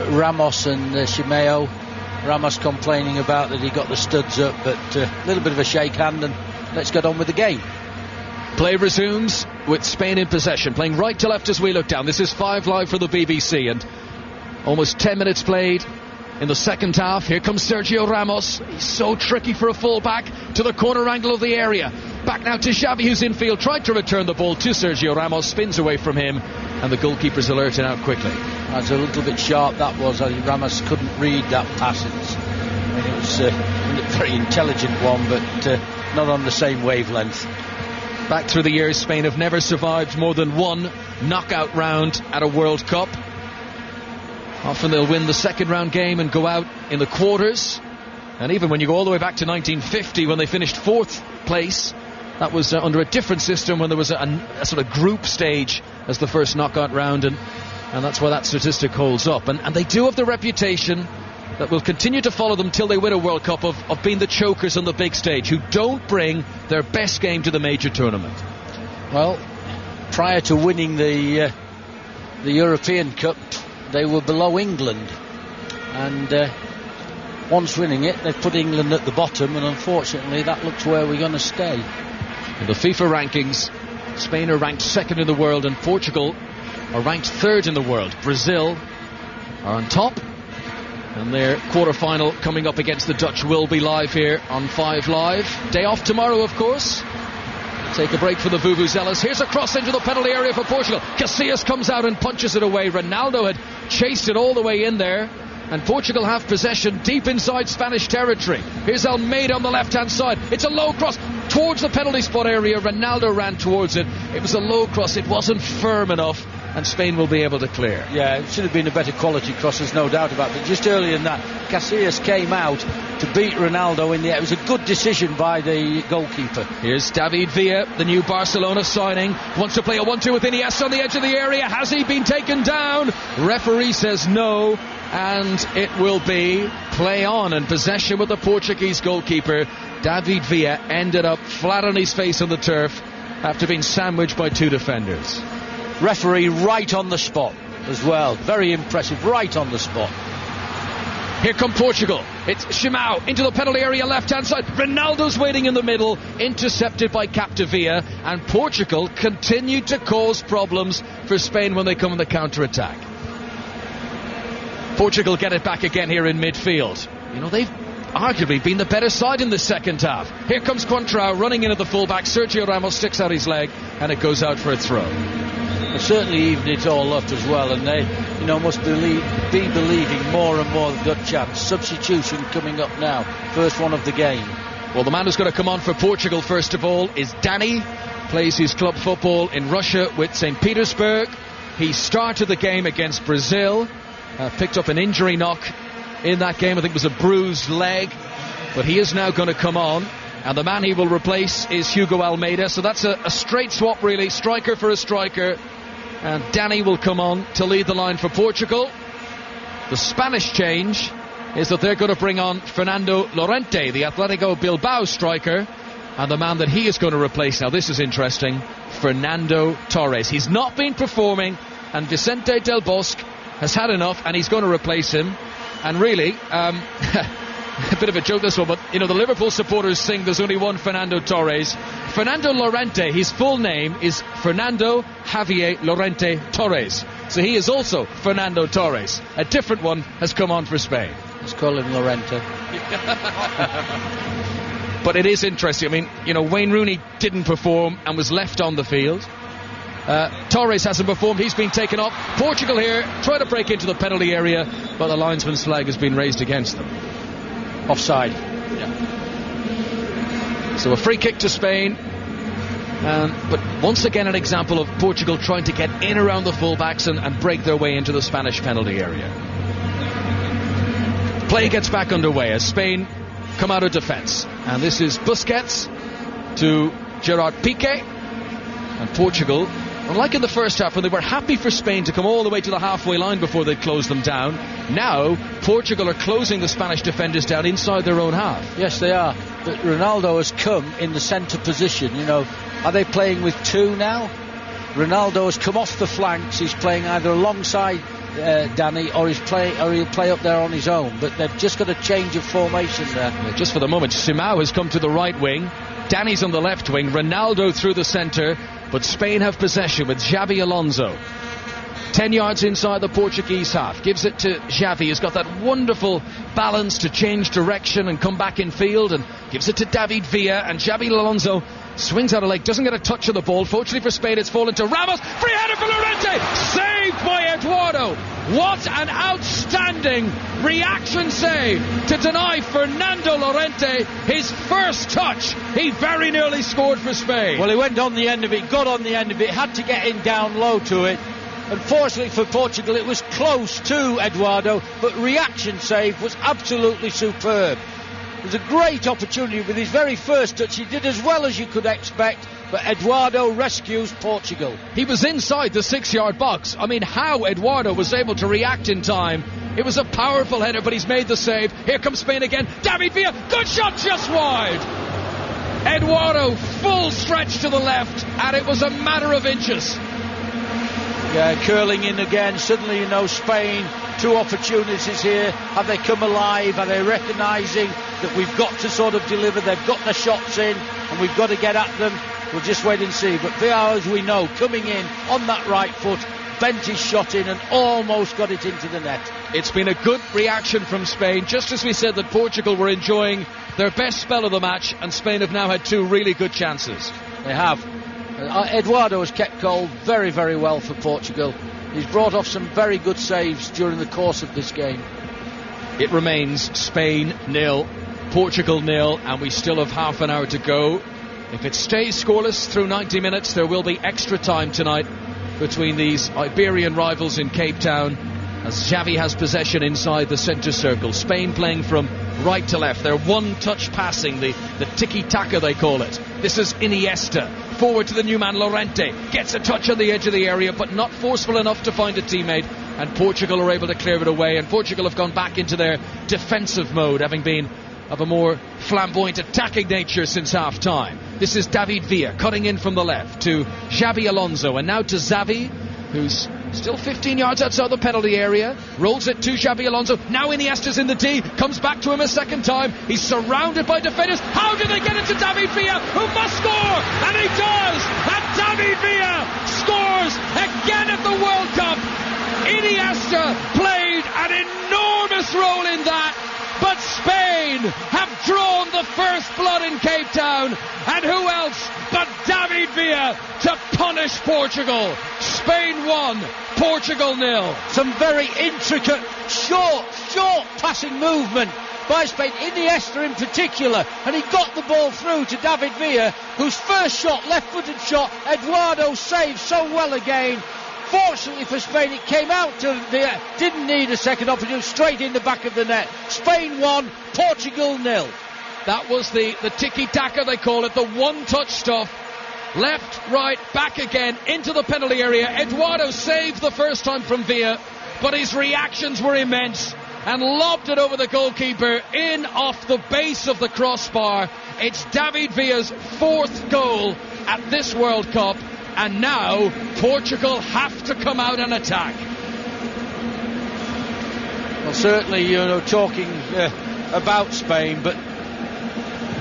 Ramos and Shimao. Ramos complaining about that he got the studs up, but a little bit of a shake hand, and let's get on with the game. Play resumes with Spain in possession, playing right to left as we look down. This is 5 Live for the BBC, and almost 10 minutes played in the second half. Here comes Sergio Ramos. He's so tricky for a full-back to the corner angle of the area. Back now to Xavi, who's infield, tried to return the ball to Sergio Ramos, spins away from him, and the goalkeeper's alerted out quickly. That's a little bit sharp, that was. I think Ramos couldn't read that pass. It was a very intelligent one, but not on the same wavelength. Back through the years, Spain have never survived more than one knockout round at a World Cup. Often they'll win the second round game and go out in the quarters. And even when you go all the way back to 1950, when they finished 4th place, that was under a different system, when there was a sort of group stage as the first knockout round, and that's why that statistic holds up. And they do have the reputation that will continue to follow them till they win a World Cup of being the chokers on the big stage, who don't bring their best game to the major tournament. Well, prior to winning the European Cup, they were below England, and once winning it, they've put England at the bottom, and unfortunately that looks where we're going to stay. In the FIFA rankings, Spain are ranked 2nd in the world, and Portugal are ranked 3rd in the world. Brazil are on top, and their quarter-final coming up against the Dutch will be live here on 5 Live. Day off tomorrow, of course. Take a break for the Vuvuzelas. Here's a cross into the penalty area for Portugal. Casillas comes out and punches it away. Ronaldo had chased it all the way in there, and Portugal have possession deep inside Spanish territory. Here's Almeida on the left-hand side. It's a low cross towards the penalty spot area. Ronaldo ran towards it. It was a low cross. It wasn't firm enough, and Spain will be able to clear. Yeah, it should have been a better quality cross, there's no doubt about it. But just earlier than that, Casillas came out to beat Ronaldo in the air. It was a good decision by the goalkeeper. Here's David Villa, the new Barcelona signing. Wants to play a 1-2 with Iniesta on the edge of the area. Has he been taken down? Referee says no, and it will be play on and possession with the Portuguese goalkeeper. David Villa ended up flat on his face on the turf after being sandwiched by 2 defenders. Referee right on the spot as well. Very impressive, right on the spot. Here come Portugal. It's Shimao into the penalty area, left-hand side. Ronaldo's waiting in the middle, intercepted by Capdevila, and Portugal continued to cause problems for Spain when they come in the counter-attack. Portugal get it back again here in midfield. You know, they've arguably been the better side in the second half. Here comes Contrao running in at the fullback. Sergio Ramos sticks out his leg, and it goes out for a throw. It certainly evened it all up as well, and they, must be believing more and more the Dutch chance. Substitution coming up now, first one of the game. Well, the man who's going to come on for Portugal first of all is Danny. Plays his club football in Russia with St. Petersburg. He started the game against Brazil, picked up an injury knock in that game. I think it was a bruised leg, but he is now going to come on. And the man he will replace is Hugo Almeida. So that's a straight swap, really. Striker for a striker. And Danny will come on to lead the line for Portugal. The Spanish change is that they're going to bring on Fernando Llorente, the Atletico Bilbao striker. And the man that he is going to replace, now this is interesting, Fernando Torres. He's not been performing, and Vicente Del Bosque has had enough, and he's going to replace him. And really, a bit of a joke this one, but the Liverpool supporters sing there's only one Fernando Torres. Fernando Llorente, his full name is Fernando Javier Llorente Torres, so he is also Fernando Torres. A different one has come on for Spain. Let's call him Llorente. But it is interesting. I mean, Wayne Rooney didn't perform and was left on the field. Torres hasn't performed, he's been taken off. Portugal here try to break into the penalty area, but the linesman's flag has been raised against them. Offside. Yeah. So a free kick to Spain, but once again an example of Portugal trying to get in around the fullbacks and break their way into the Spanish penalty area. Play gets back underway as Spain come out of defence, and this is Busquets to Gerard Piqué, and Portugal, unlike in the first half when they were happy for Spain to come all the way to the halfway line before they closed them down, now Portugal are closing the Spanish defenders down inside their own half. Yes, they are. But Ronaldo has come in the centre position. Are they playing with 2 now? Ronaldo has come off the flanks. He's playing either alongside Danny, or he'll play up there on his own. But they've just got a change of formation there. Yeah, just for the moment, Simao has come to the right wing. Danny's on the left wing. Ronaldo through the centre. But Spain have possession with Xavi Alonso. 10 yards inside the Portuguese half. Gives it to Xavi. He's got that wonderful balance to change direction and come back in field. And gives it to David Villa. And Xavi Alonso swings out a leg, doesn't get a touch of the ball. Fortunately for Spain, it's fallen to Ramos. Free header for Llorente, saved by Eduardo. What an outstanding reaction save to deny Fernando Llorente his first touch. He very nearly scored for Spain. Well, he went on the end of it, got on the end of it, had to get in down low to it. Unfortunately for Portugal, it was close to Eduardo, but reaction save was absolutely superb. It was a great opportunity with his very first touch. He did as well as you could expect, but Eduardo rescues Portugal. He was inside the 6-yard box. I mean, how Eduardo was able to react in time. It was a powerful header, but he's made the save. Here comes Spain again. David Villa, good shot, just wide. Eduardo, full stretch to the left, and it was a matter of inches. Yeah, curling in again. Suddenly, Spain, 2 opportunities here. Have they come alive? Are they recognising that we've got to sort of deliver? They've got the shots in, and we've got to get at them. We'll just wait and see. But Villar, as we know, coming in on that right foot, bent his shot in and almost got it into the net. It's been a good reaction from Spain, just as we said that Portugal were enjoying their best spell of the match, and Spain have now had 2 really good chances. They have. Eduardo has kept cold very, very well for Portugal. He's brought off some very good saves during the course of this game. It remains Spain 0, Portugal 0, and we still have half an hour to go. If it stays scoreless through 90 minutes, there will be extra time tonight between these Iberian rivals in Cape Town, as Xavi has possession inside the centre circle. Spain playing from right to left. They're one-touch passing, the tiki-taka they call it. This is Iniesta. Forward to the new man Llorente. Gets a touch on the edge of the area, but not forceful enough to find a teammate. And Portugal are able to clear it away. And Portugal have gone back into their defensive mode, having been of a more flamboyant attacking nature since half-time. This is David Villa cutting in from the left to Xabi Alonso. And now to Xavi, who's still 15 yards outside the penalty area. Rolls it to Xabi Alonso. Now Iniesta's in the D. Comes back to him a second time. He's surrounded by defenders. How do they get it to David Villa, who must score? And he does! And David Villa scores again at the World Cup. Iniesta played an enormous role in that. But Spain have drawn the first blood in Cape Town. And who else but David Villa to punish Portugal? Spain 1, Portugal 0. Some very intricate, short passing movement by Spain. Iniesta in particular. And he got the ball through to David Villa, whose first shot, left-footed shot, Eduardo saved so well again. Fortunately for Spain, it came out to the didn't need a second opportunity, straight in the back of the net. Spain 1, Portugal 0. That was the tiki-taka they call it, the one-touch stuff. Left, right, back again, into the penalty area. Eduardo saved the first time from Villa, but his reactions were immense and lobbed it over the goalkeeper in off the base of the crossbar. It's David Villa's 4th goal at this World Cup. And now Portugal have to come out and attack. Well, certainly, talking about Spain, but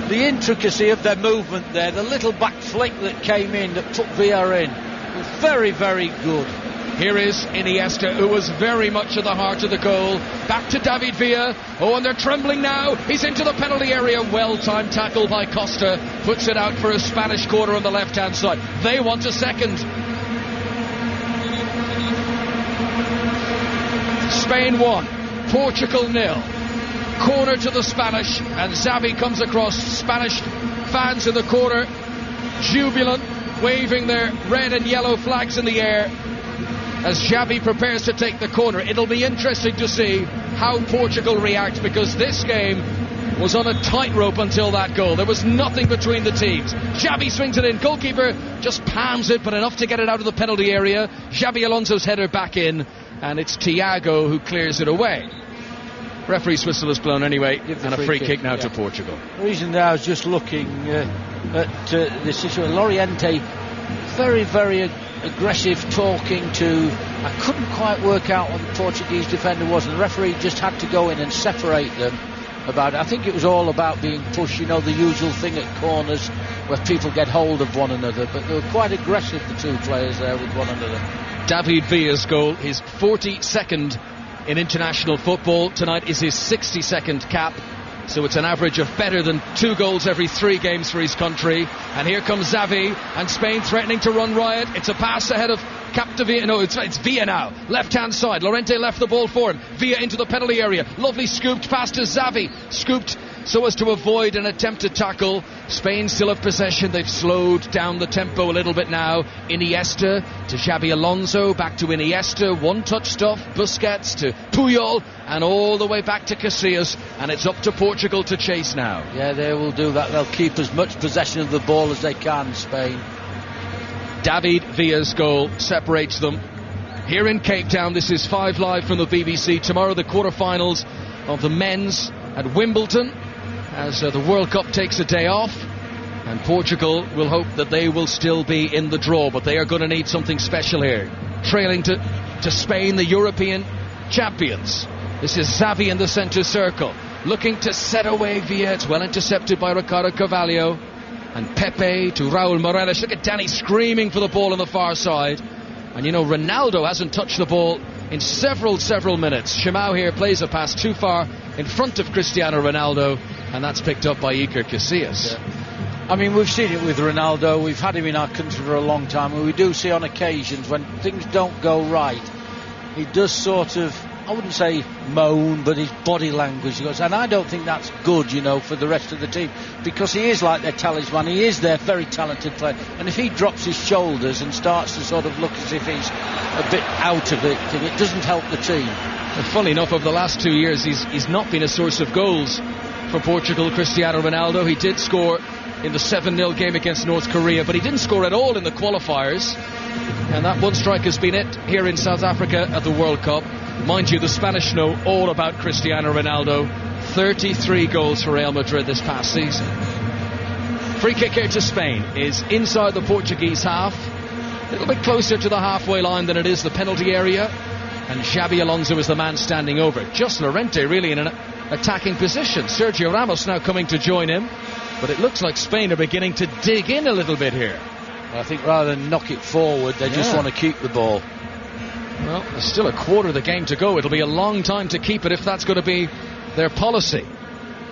the intricacy of their movement there, the little back flick that came in that put Villa in, was very, very good. Here is Iniesta, who was very much at the heart of the goal. Back to David Villa. Oh, and they're trembling now. He's into the penalty area. Well-timed tackle by Costa. Puts it out for a Spanish corner on the left-hand side. They want a second. Spain 1, Portugal 0. Corner to the Spanish, and Xavi comes across. Spanish fans in the corner, jubilant, waving their red and yellow flags in the air as Xavi prepares to take the corner. It'll be interesting to see how Portugal react, because this game was on a tightrope until that goal. There was nothing between the teams. Xavi swings it in. Goalkeeper just palms it, but enough to get it out of the penalty area. Xabi Alonso's header back in, and it's Thiago who clears it away. Referee's whistle is blown anyway, and a free kick now to Portugal. The reason that I was just looking at the situation. Llorente, very, very aggressive, talking to, I couldn't quite work out what the Portuguese defender was, and the referee just had to go in and separate them about it. I think it was all about being pushed, the usual thing at corners where people get hold of one another, but they were quite aggressive, the two players there, with one another. David Villa's goal, his 42nd in international football. Tonight is his 62nd cap so it's an average of better than 2 goals every 3 games for his country. And here comes Xavi, and Spain threatening to run riot. It's a pass ahead of Capdevila. No, it's Villa now. Left-hand side. Llorente left the ball for him. Villa into the penalty area. Lovely scooped pass to Xavi. Scooped so as to avoid an attempted tackle. Spain still have possession. They've slowed down the tempo a little bit now. Iniesta to Xabi Alonso. Back to Iniesta. One-touch stuff. Busquets to Puyol. And all the way back to Casillas. And it's up to Portugal to chase now. Yeah, they will do that. They'll keep as much possession of the ball as they can, Spain. David Villa's goal separates them. Here in Cape Town, this is 5 Live from the BBC. Tomorrow the quarter-finals of the men's at Wimbledon, as the World Cup takes a day off, and Portugal will hope that they will still be in the draw, but they are going to need something special here. Trailing to Spain, the European champions. This is Xavi in the centre circle, looking to set away Villa. It's well intercepted by Ricardo Carvalho. And Pepe to Raul Morales. Look at Danny screaming for the ball on the far side. And you know, Ronaldo hasn't touched the ball in several minutes. Shimau here plays a pass too far in front of Cristiano Ronaldo, and that's picked up by Iker Casillas. Yeah. I mean, we've seen it with Ronaldo. We've had him in our country for a long time, and we do see on occasions when things don't go right, he does sort of, I wouldn't say moan, but his body language goes, and I don't think that's good, you know, for the rest of the team, because he is like their talisman. He is their very talented player, and if he drops his shoulders and starts to sort of look as if he's a bit out of it doesn't help the team. And funny enough, over the last 2 years, he's not been a source of goals for Portugal. Cristiano Ronaldo, he did score in the 7-0 game against North Korea, but he didn't score at all in the qualifiers, and that one strike has been it here in South Africa at the World Cup. Mind you, the Spanish know all about Cristiano Ronaldo. 33 goals for Real Madrid this past season. Free kick here to Spain is inside the Portuguese half. A little bit closer to the halfway line than it is the penalty area. And Xabi Alonso is the man standing over it. Just Llorente really in an attacking position. Sergio Ramos now coming to join him. But it looks like Spain are beginning to dig in a little bit here. I think rather than knock it forward, they just want to keep the ball. Well, there's still a quarter of the game to go. It'll be a long time to keep it if that's going to be their policy.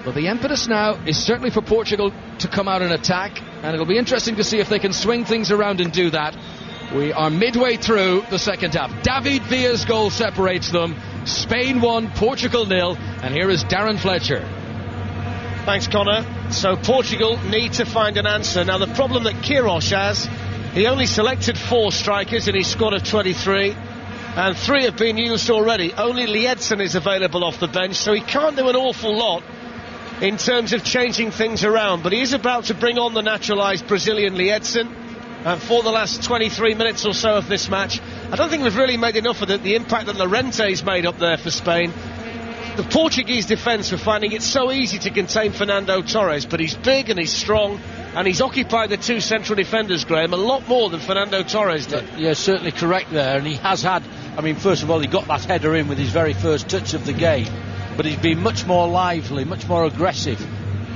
But the impetus now is certainly for Portugal to come out and attack, and it'll be interesting to see if they can swing things around and do that. We are midway through the second half. David Villa's goal separates them. Spain 1, Portugal 0, and here is Darren Fletcher. Thanks, Connor. So Portugal need to find an answer. Now the problem that Queiroz has, he only selected 4 strikers in his squad of 23. And 3 have been used already. Only Liedson is available off the bench, so he can't do an awful lot in terms of changing things around. But he is about to bring on the naturalised Brazilian Liedson. And for the last 23 minutes or so of this match, I don't think we've really made enough of the impact that Llorente's made up there for Spain. The Portuguese defence were finding it so easy to contain Fernando Torres, but he's big and he's strong, and he's occupied the 2 central defenders, Graham, a lot more than Fernando Torres did. Yeah, certainly correct there, and he has had, I mean, first of all, he got that header in with his very first touch of the game, but he's been much more lively, much more aggressive,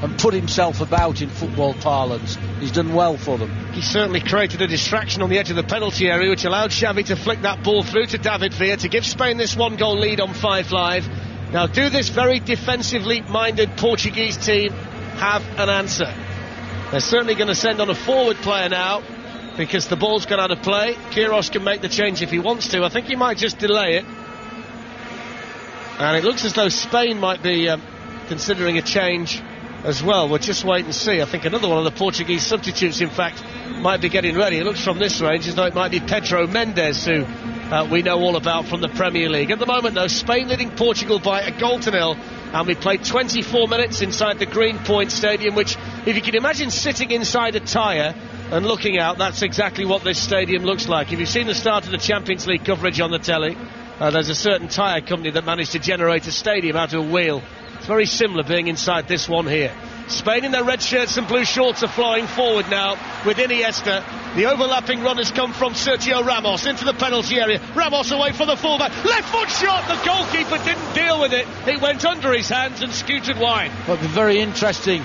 and put himself about in football parlance. He's done well for them. He certainly created a distraction on the edge of the penalty area, which allowed Xavi to flick that ball through to David Villa to give Spain this 1-goal lead on 5 Live. Now, do this very defensively minded Portuguese team have an answer? They're certainly going to send on a forward player now, because the ball's gone out of play. Queiroz can make the change if he wants to. I think he might just delay it. And it looks as though Spain might be considering a change as well. We'll just wait and see. I think another one of the Portuguese substitutes, in fact, might be getting ready. It looks from this range as though it might be Pedro Mendes, who we know all about from the Premier League. At the moment, though, Spain leading Portugal by 1-0, and we played 24 minutes inside the Greenpoint Stadium, which, if you can imagine sitting inside a tyre and looking out, that's exactly what this stadium looks like. If you've seen the start of the Champions League coverage on the telly, there's a certain tyre company that managed to generate a stadium out of a wheel. It's very similar being inside this one here. Spain in their red shirts and blue shorts are flying forward now with Iniesta. The overlapping run has come from Sergio Ramos into the penalty area. Ramos away from the fullback. Left foot shot. The goalkeeper didn't deal with it. It went under his hands and scooted wide. But very interesting.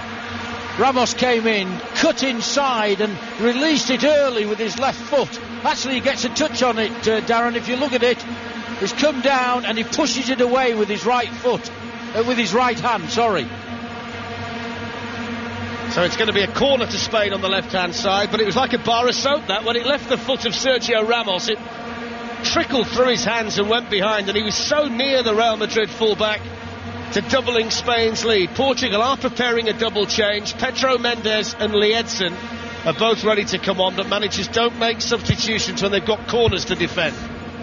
Ramos came in, cut inside and released it early with his left foot. Actually, he gets a touch on it, Darren. If you look at it, he's come down and he pushes it away with his right foot. With his right hand, sorry. So it's going to be a corner to Spain on the left-hand side, but it was like a bar of soap that when it left the foot of Sergio Ramos, it trickled through his hands and went behind, and he was so near the Real Madrid fullback to doubling Spain's lead. Portugal are preparing a double change. Pedro Mendes and Liedson are both ready to come on, but managers don't make substitutions when they've got corners to defend.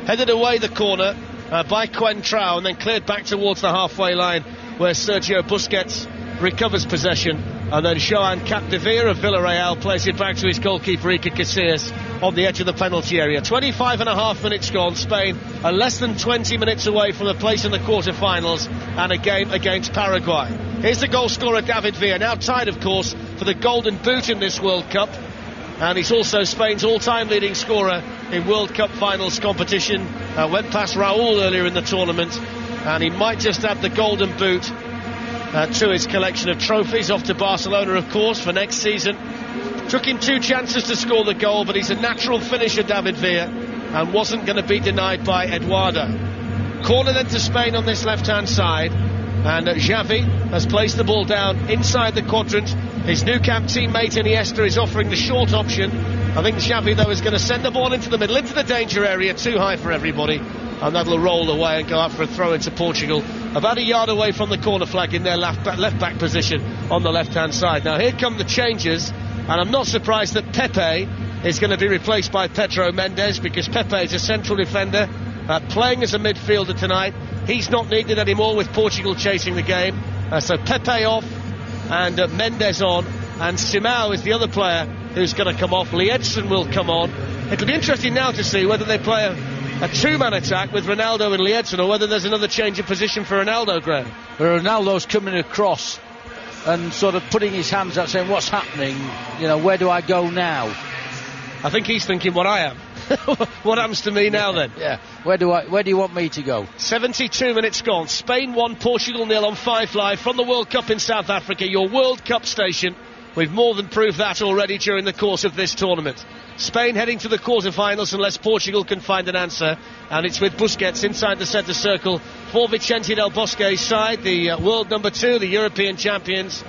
Headed away the corner by Coentrao and then cleared back towards the halfway line where Sergio Busquets recovers possession, and then Joan Capdevila of Villarreal plays it back to his goalkeeper Iker Casillas on the edge of the penalty area. 25 and a half minutes gone. Spain are less than 20 minutes away from a place in the quarter-finals and a game against Paraguay. Here's the goal scorer David Villa, now tied of course for the Golden Boot in this World Cup, and he's also Spain's all-time leading scorer in World Cup finals competition. Went past Raúl earlier in the tournament, and he might just add the Golden Boot to his collection of trophies. Off to Barcelona, of course, for next season. Took him 2 chances to score the goal, but he's a natural finisher, David Villa, and wasn't going to be denied by Eduardo. Corner then to Spain on this left-hand side, and Xavi has placed the ball down inside the quadrant. His Nou Camp teammate Iniesta is offering the short option. I think Xavi, though, is going to send the ball into the middle, into the danger area, too high for everybody, and that'll roll away and go up for a throw into Portugal, about a yard away from the corner flag in their left back position on the left-hand side. Now here come the changes, and I'm not surprised that Pepe is going to be replaced by Pedro Mendes, because Pepe is a central defender playing as a midfielder tonight. He's not needed anymore with Portugal chasing the game, so Pepe off and Mendes on, and Simão is the other player who's going to come off. Liedson will come on. It'll be interesting now to see whether they play a two-man attack with Ronaldo and Liedson, or whether there's another change of position for Ronaldo, Graham. Ronaldo's coming across and sort of putting his hands out saying, what's happening, where do I go now? I think he's thinking what I am. What happens to me now then? Yeah, where do you want me to go? 72 minutes gone. Spain 1, Portugal 0 on 5 Live from the World Cup in South Africa, your World Cup station. We've more than proved that already during the course of this tournament. Spain heading to the quarter-finals unless Portugal can find an answer, and it's with Busquets inside the centre circle for Vicente Del Bosque's side, the world number 2, the European champions,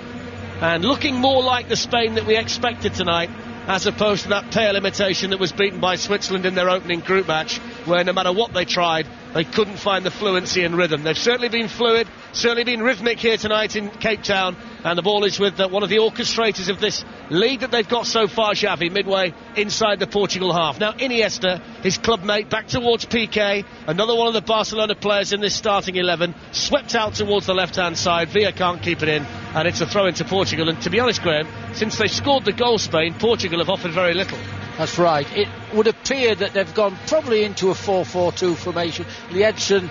and looking more like the Spain that we expected tonight, as opposed to that pale imitation that was beaten by Switzerland in their opening group match, where no matter what they tried, they couldn't find the fluency and rhythm. They've certainly been fluid, certainly been rhythmic here tonight in Cape Town, and the ball is with one of the orchestrators of this lead that they've got so far, Xavi, midway inside the Portugal half. Now Iniesta, his club mate, back towards Piqué, another one of the Barcelona players in this starting 11, swept out towards the left-hand side. Villa can't keep it in, and it's a throw into Portugal. And to be honest, Graham, since they scored the goal, Spain, Portugal have offered very little. That's right. It would appear that they've gone probably into a 4-4-2 formation. Liedson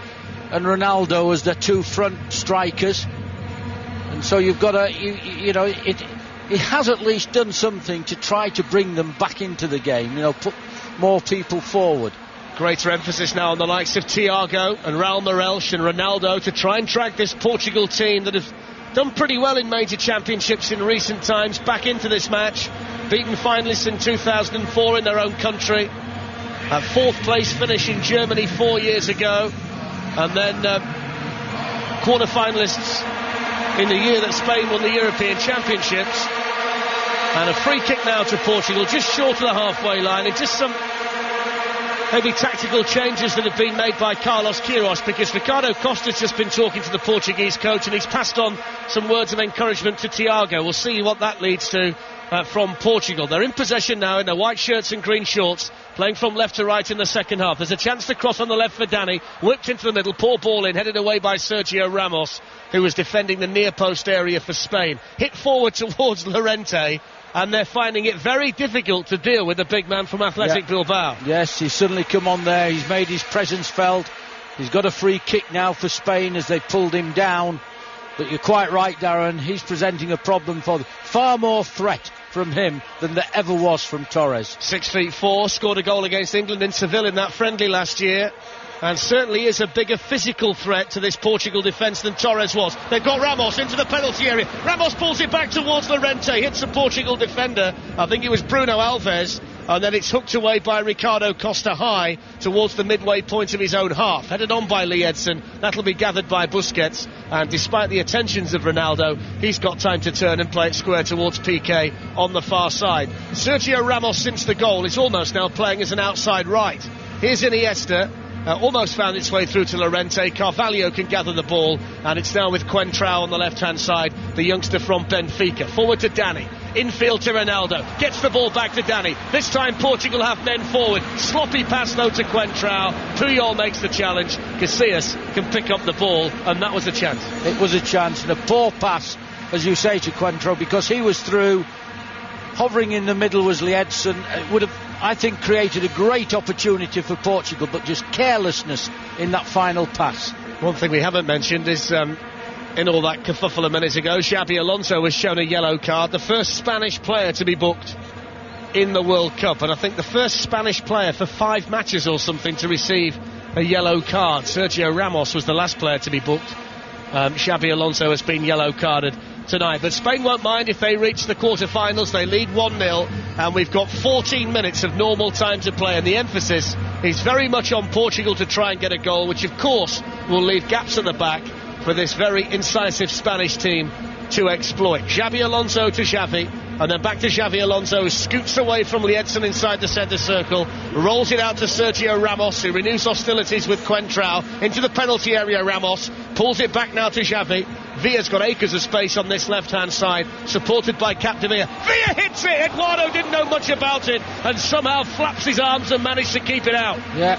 and Ronaldo as the 2 front strikers, and so you've got it has at least done something to try to bring them back into the game. Put more people forward. Greater emphasis now on the likes of Thiago and Raul Morelos and Ronaldo to try and drag this Portugal team that have done pretty well in major championships in recent times back into this match. Beaten finalists in 2004 in their own country. A 4th place finish in Germany 4 years ago. And then quarter finalists in the year that Spain won the European Championships. And a free kick now to Portugal, just short of the halfway line, and just some maybe tactical changes that have been made by Carlos Queiroz, because Ricardo Costa's just been talking to the Portuguese coach, and he's passed on some words of encouragement to Thiago. We'll see what that leads to from Portugal. They're in possession now in their white shirts and green shorts, playing from left to right in the second half. There's a chance to cross on the left for Dani, whipped into the middle, poor ball in, headed away by Sergio Ramos, who was defending the near post area for Spain. Hit forward towards Llorente, and they're finding it very difficult to deal with the big man from Athletic Bilbao. Yes, he's suddenly come on there, he's made his presence felt. He's got a free kick now for Spain as they pulled him down. But you're quite right, Darren, he's presenting a problem for them. Far more threat from him than there ever was from Torres. 6'4", scored a goal against England in Seville in that friendly last year, and certainly is a bigger physical threat to this Portugal defence than Torres was. They've got Ramos into the penalty area. Ramos pulls it back towards Llorente, hits a Portugal defender. I think it was Bruno Alves, and then it's hooked away by Ricardo Costa high towards the midway point of his own half, headed on by Lee Edson. That'll be gathered by Busquets, and despite the attentions of Ronaldo, he's got time to turn and play it square towards Piqué on the far side. Sergio Ramos, since the goal, is almost now playing as an outside right. Here's Iniesta, almost found its way through to Llorente. Carvalho can gather the ball, and it's now with Coentrao on the left-hand side, the youngster from Benfica. Forward to Dani, infield to Ronaldo, gets the ball back to Dani. This time Portugal have men forward. Sloppy pass though to Coentrao. Puyol makes the challenge. Casillas can pick up the ball, and that was a chance. It was a chance, and a poor pass, as you say, to Coentrao, because he was through. Hovering in the middle was Lee Edson. It would have, I think, created a great opportunity for Portugal, but just carelessness in that final pass. One thing we haven't mentioned is, in all that kerfuffle a minute ago, Xabi Alonso was shown a yellow card, the first Spanish player to be booked in the World Cup, and I think the first Spanish player for 5 matches or something to receive a yellow card. Sergio Ramos was the last player to be booked. Xabi Alonso has been yellow carded tonight, but Spain won't mind if they reach the quarter-finals. They lead 1-0, and we've got 14 minutes of normal time to play, and the emphasis is very much on Portugal to try and get a goal, which of course will leave gaps at the back for this very incisive Spanish team to exploit. Xabi Alonso to Xavi, and then back to Xavi Alonso, who scoots away from Lee Edson inside the centre circle, rolls it out to Sergio Ramos, who renews hostilities with Coentrao into the penalty area. Ramos pulls it back now to Xavi. Villa's got acres of space on this left-hand side, supported by Capdevila. Villa hits it! Eduardo didn't know much about it, and somehow flaps his arms and managed to keep it out. Yeah.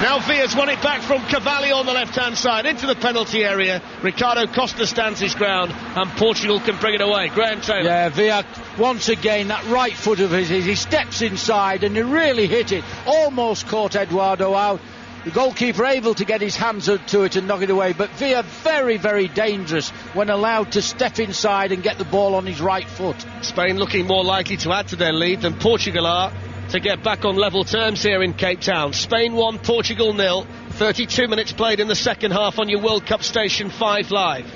Now Villa's won it back from Carvalho on the left-hand side into the penalty area. Ricardo Costa stands his ground, and Portugal can bring it away. Graham Taylor. Yeah, Villa, once again, that right foot of his, he steps inside and he really hit it. Almost caught Eduardo out. The goalkeeper able to get his hands to it and knock it away, but Villa very, very dangerous when allowed to step inside and get the ball on his right foot. Spain looking more likely to add to their lead than Portugal are to get back on level terms here in Cape Town. Spain 1, Portugal 0. 32 minutes played in the second half on your World Cup station 5 Live.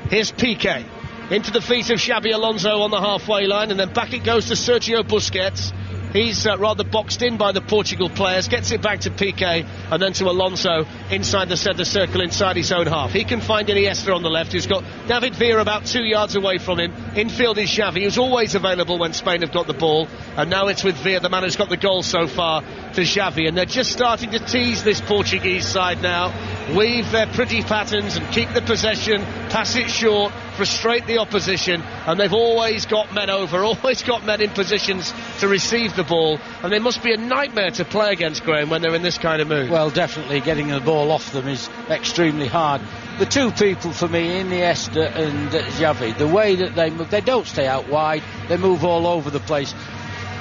Here's Piqué into the feet of Xabi Alonso on the halfway line, and then back it goes to Sergio Busquets. He's rather boxed in by the Portugal players, gets it back to Piqué, and then to Alonso inside the centre circle, inside his own half. He can find Iniesta on the left, who's got David Villa about 2 yards away from him. Infield is Xavi, who's always available when Spain have got the ball, and now it's with Villa, the man who's got the goal so far, to Xavi, and they're just starting to tease this Portuguese side now, weave their pretty patterns and keep the possession, pass it short, frustrate the opposition, and they've always got men over, always got men in positions to receive the ball, and they must be a nightmare to play against, Graham, when they're in this kind of mood. Well, definitely getting the ball off them is extremely hard. The two people for me, Iniesta and Xavi, the way that they move, they don't stay out wide, they move all over the place.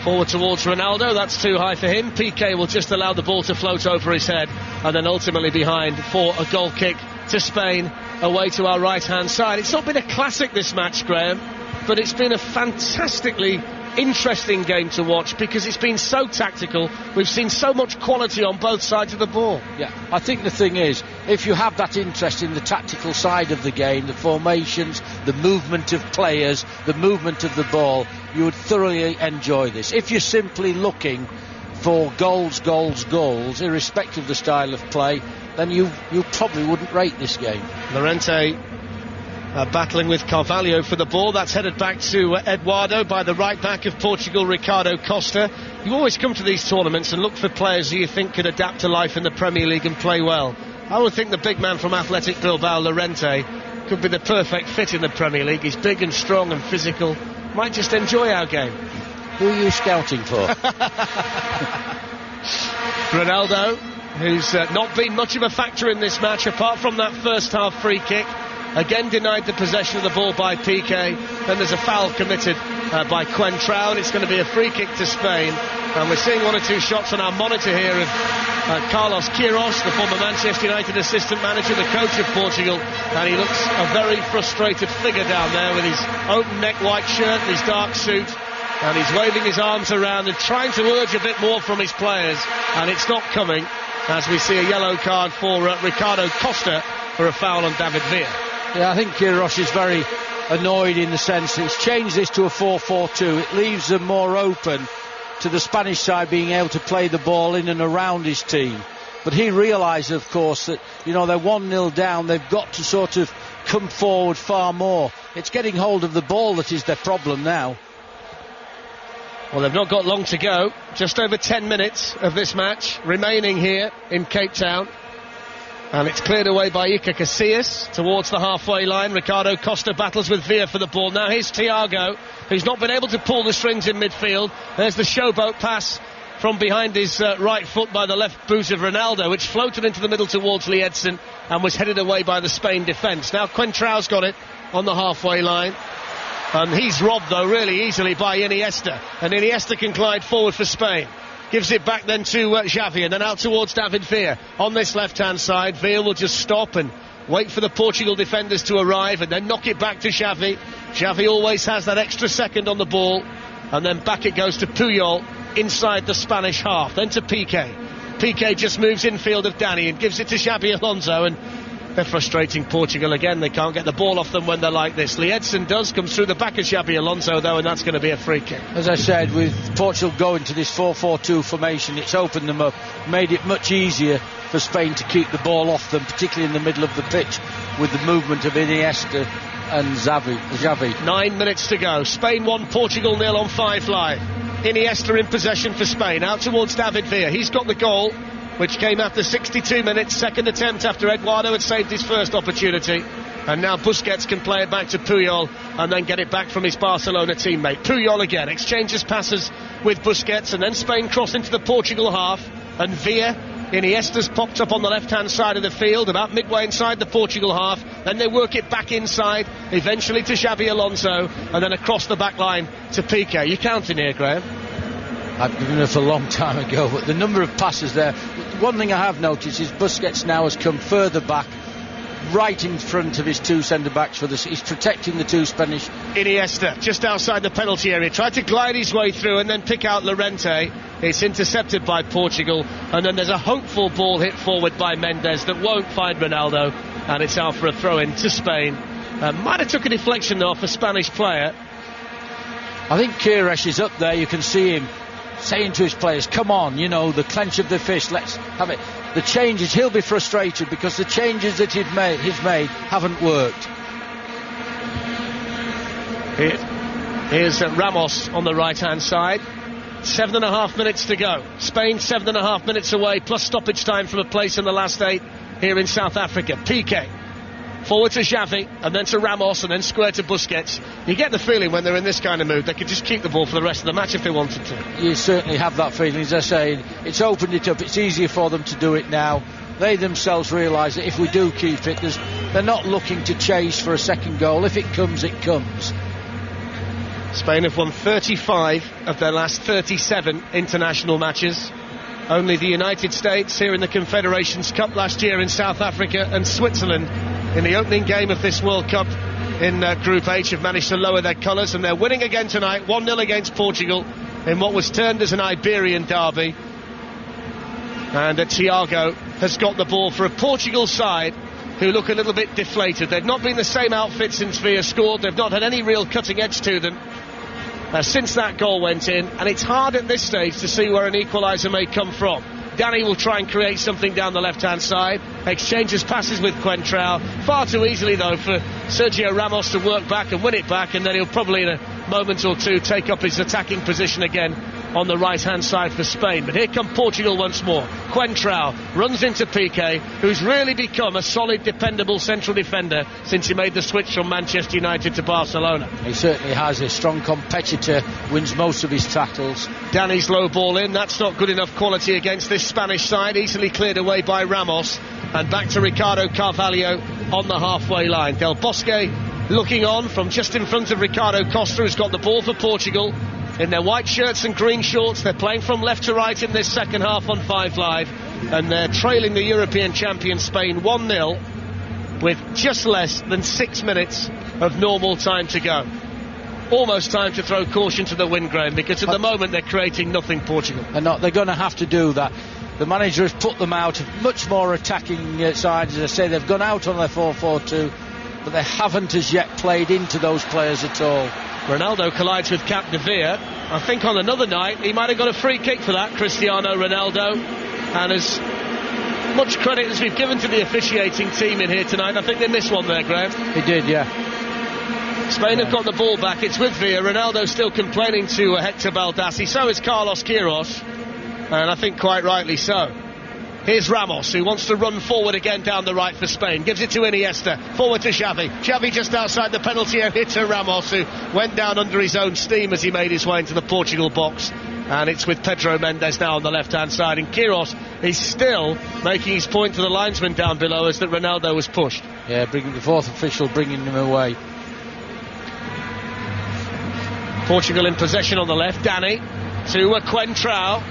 Forward towards Ronaldo, that's too high for him. Piqué will just allow the ball to float over his head, and then ultimately behind for a goal kick to Spain, away to our right-hand side. It's not been a classic, this match, Graham, but it's been a fantastically interesting game to watch because it's been so tactical. We've seen so much quality on both sides of the ball. Yeah, I think the thing is, if you have that interest in the tactical side of the game, the formations, the movement of players, the movement of the ball, you would thoroughly enjoy this. If you're simply looking for goals, irrespective of the style of play, then you probably wouldn't rate this game. Llorente battling with Carvalho for the ball. That's headed back to Eduardo by the right back of Portugal, Ricardo Costa. You always come to these tournaments and look for players who you think could adapt to life in the Premier League and play well. I would think the big man from Athletic Bilbao, Llorente, could be the perfect fit in the Premier League. He's big and strong and physical. Might just enjoy our game. Who are you scouting for? Ronaldo, who's not been much of a factor in this match apart from that first half free kick. Again denied the possession of the ball by Piqué. Then there's a foul committed by Coentrao, and it's going to be a free kick to Spain. And we're seeing one or two shots on our monitor here of Carlos Queiroz, the former Manchester United assistant manager, the coach of Portugal, and he looks a very frustrated figure down there with his open neck white shirt and his dark suit, and he's waving his arms around and trying to urge a bit more from his players, and it's not coming as we see a yellow card for Ricardo Costa for a foul on David Villa. Yeah, I think Queiroz is very annoyed in the sense that he's changed this to a 4-4-2. It leaves them more open, to the Spanish side being able to play the ball in and around his team. But he realised, of course, that, they're 1-0 down. They've got to sort of come forward far more. It's getting hold of the ball that is their problem now. Well, they've not got long to go. Just over 10 minutes of this match remaining here in Cape Town. And it's cleared away by Iker Casillas towards the halfway line. Ricardo Costa battles with Villa for the ball. Now here's Thiago, who's not been able to pull the strings in midfield. There's the showboat pass from behind his right foot by the left boot of Ronaldo, which floated into the middle towards Lee Edson and was headed away by the Spain defence. Now Coentrao's got it on the halfway line. And he's robbed, though, really easily by Iniesta. And Iniesta can glide forward for Spain. Gives it back then to Xavi, and then out towards David Villa. On this left-hand side, Villa will just stop and wait for the Portugal defenders to arrive and then knock it back to Xavi. Xavi always has that extra second on the ball. And then back it goes to Puyol inside the Spanish half. Then to Piqué. Piqué just moves infield of Dani and gives it to Xabi Alonso, and they're frustrating Portugal again. They can't get the ball off them when they're like this. Lee Edson does, comes through the back of Xabi Alonso though, and that's going to be a free kick. As I said, with Portugal going to this 4-4-2 formation, it's opened them up, made it much easier for Spain to keep the ball off them, particularly in the middle of the pitch with the movement of Iniesta and Xavi. 9 minutes to go. Spain 1, Portugal 0 on 5 Live. Iniesta in possession for Spain, out towards David Villa. He's got the goal, which came after 62 minutes, second attempt after Eduardo had saved his first opportunity. And now Busquets can play it back to Puyol and then get it back from his Barcelona teammate. Puyol again, exchanges passes with Busquets, and then Spain cross into the Portugal half. And Villa, Iniesta's popped up on the left-hand side of the field, about midway inside the Portugal half. Then they work it back inside, eventually to Xabi Alonso, and then across the back line to Piqué. You counting here, Graham? I've given it a long time ago, but the number of passes there. One thing I have noticed is Busquets now has come further back, right in front of his two centre-backs for this. He's protecting the two Spanish. Iniesta, just outside the penalty area, tried to glide his way through and then pick out Llorente. It's intercepted by Portugal, and then there's a hopeful ball hit forward by Mendes that won't find Ronaldo, and it's out for a throw-in to Spain. Might have took a deflection though off a Spanish player. I think Queiroz is up there. You can see him saying to his players, come on, the clench of the fist, let's have it. The changes, he'll be frustrated because the changes that he's made haven't worked. Here's Ramos on the right-hand side. 7.5 minutes to go. Spain 7.5 minutes away, plus stoppage time from a place in the last 8 here in South Africa. Piqué. Forward to Xavi, and then to Ramos, and then square to Busquets. You get the feeling when they're in this kind of mood, they could just keep the ball for the rest of the match if they wanted to. You certainly have that feeling. As I say, it's opened it up. It's easier for them to do it now. They themselves realise that if we do keep it, they're not looking to chase for a second goal. If it comes, it comes. Spain have won 35 of their last 37 international matches. Only the United States here in the Confederations Cup last year in South Africa and Switzerland in the opening game of this World Cup in Group H have managed to lower their colours, and they're winning again tonight, 1-0 against Portugal in what was termed as an Iberian derby. And Thiago has got the ball for a Portugal side who look a little bit deflated. They've not been the same outfit since Villa scored. They've not had any real cutting edge to them since that goal went in, and it's hard at this stage to see where an equaliser may come from. Dani will try and create something down the left-hand side, exchanges passes with Coentrao, far too easily though for Sergio Ramos to work back and win it back, and then he'll probably in a moment or two take up his attacking position again on the right-hand side for Spain. But here come Portugal once more. Coentrao runs into Piqué, who's really become a solid, dependable central defender since he made the switch from Manchester United to Barcelona. He certainly has. A strong competitor, wins most of his tackles. Dani's low ball in, that's not good enough quality against this Spanish side, easily cleared away by Ramos, and back to Ricardo Carvalho on the halfway line. Del Bosque looking on from just in front of Ricardo Costa, who's got the ball for Portugal. In their white shirts and green shorts, they're playing from left to right in this second half on 5 Live, and they're trailing the European champion Spain 1-0 with just less than 6 minutes of normal time to go. Almost time to throw caution to the wind, Graham, because at the moment they're creating nothing, Portugal. They're going to have to do that. The manager has put them out of much more attacking sides. As I say, they've gone out on their 4-4-2, but they haven't as yet played into those players at all. Ronaldo collides with Capdevere. I think on another night he might have got a free kick for that, Cristiano Ronaldo. And as much credit as we've given to the officiating team in here tonight, I think they missed one there, Graham. He did, yeah. Spain have got the ball back. It's with Villa. Ronaldo still complaining to Hector Baldassi. So is Carlos Queiroz, and I think quite rightly so. Here's Ramos, who wants to run forward again down the right for Spain. Gives it to Iniesta. Forward to Xavi. Xavi just outside the penalty area to Ramos, who went down under his own steam as he made his way into the Portugal box. And it's with Pedro Mendes now on the left-hand side. And Queiroz is still making his point to the linesman down below us that Ronaldo was pushed. Yeah, bringing the fourth official, bringing him away. Portugal in possession on the left. Dani to Coentrao.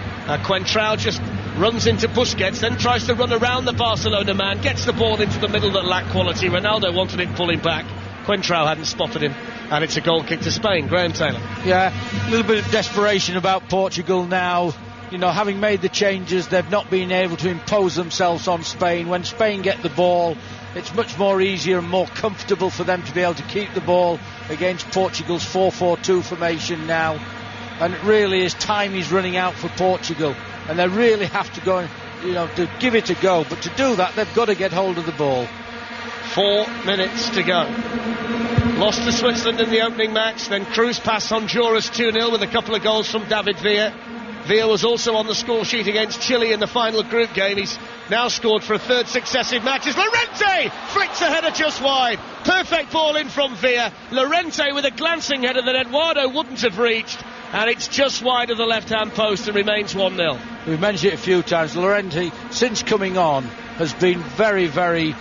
Coentrao just runs into Busquets, then tries to run around the Barcelona man, gets the ball into the middle that lacked quality. Ronaldo wanted it pulling back. Coentrao hadn't spotted him, and it's a goal kick to Spain. Graham Taylor. Yeah, a little bit of desperation about Portugal now. You know, having made the changes, they've not been able to impose themselves on Spain. When Spain get the ball, it's much more easier and more comfortable for them to be able to keep the ball against Portugal's 4-4-2 formation now. And it really is, time is running out for Portugal, and they really have to go and, to give it a go. But to do that, they've got to get hold of the ball. 4 minutes to go. Lost to Switzerland in the opening match, then Cruz passed Honduras 2-0 with a couple of goals from David Villa. Villa was also on the score sheet against Chile in the final group game. He's now scored for a third successive match. As Llorente flicks a header just wide. Perfect ball in from Villa. Llorente with a glancing header that Eduardo wouldn't have reached. And it's just wide of the left-hand post and remains 1-0. We've mentioned it a few times. Llorente, since coming on, has been very, very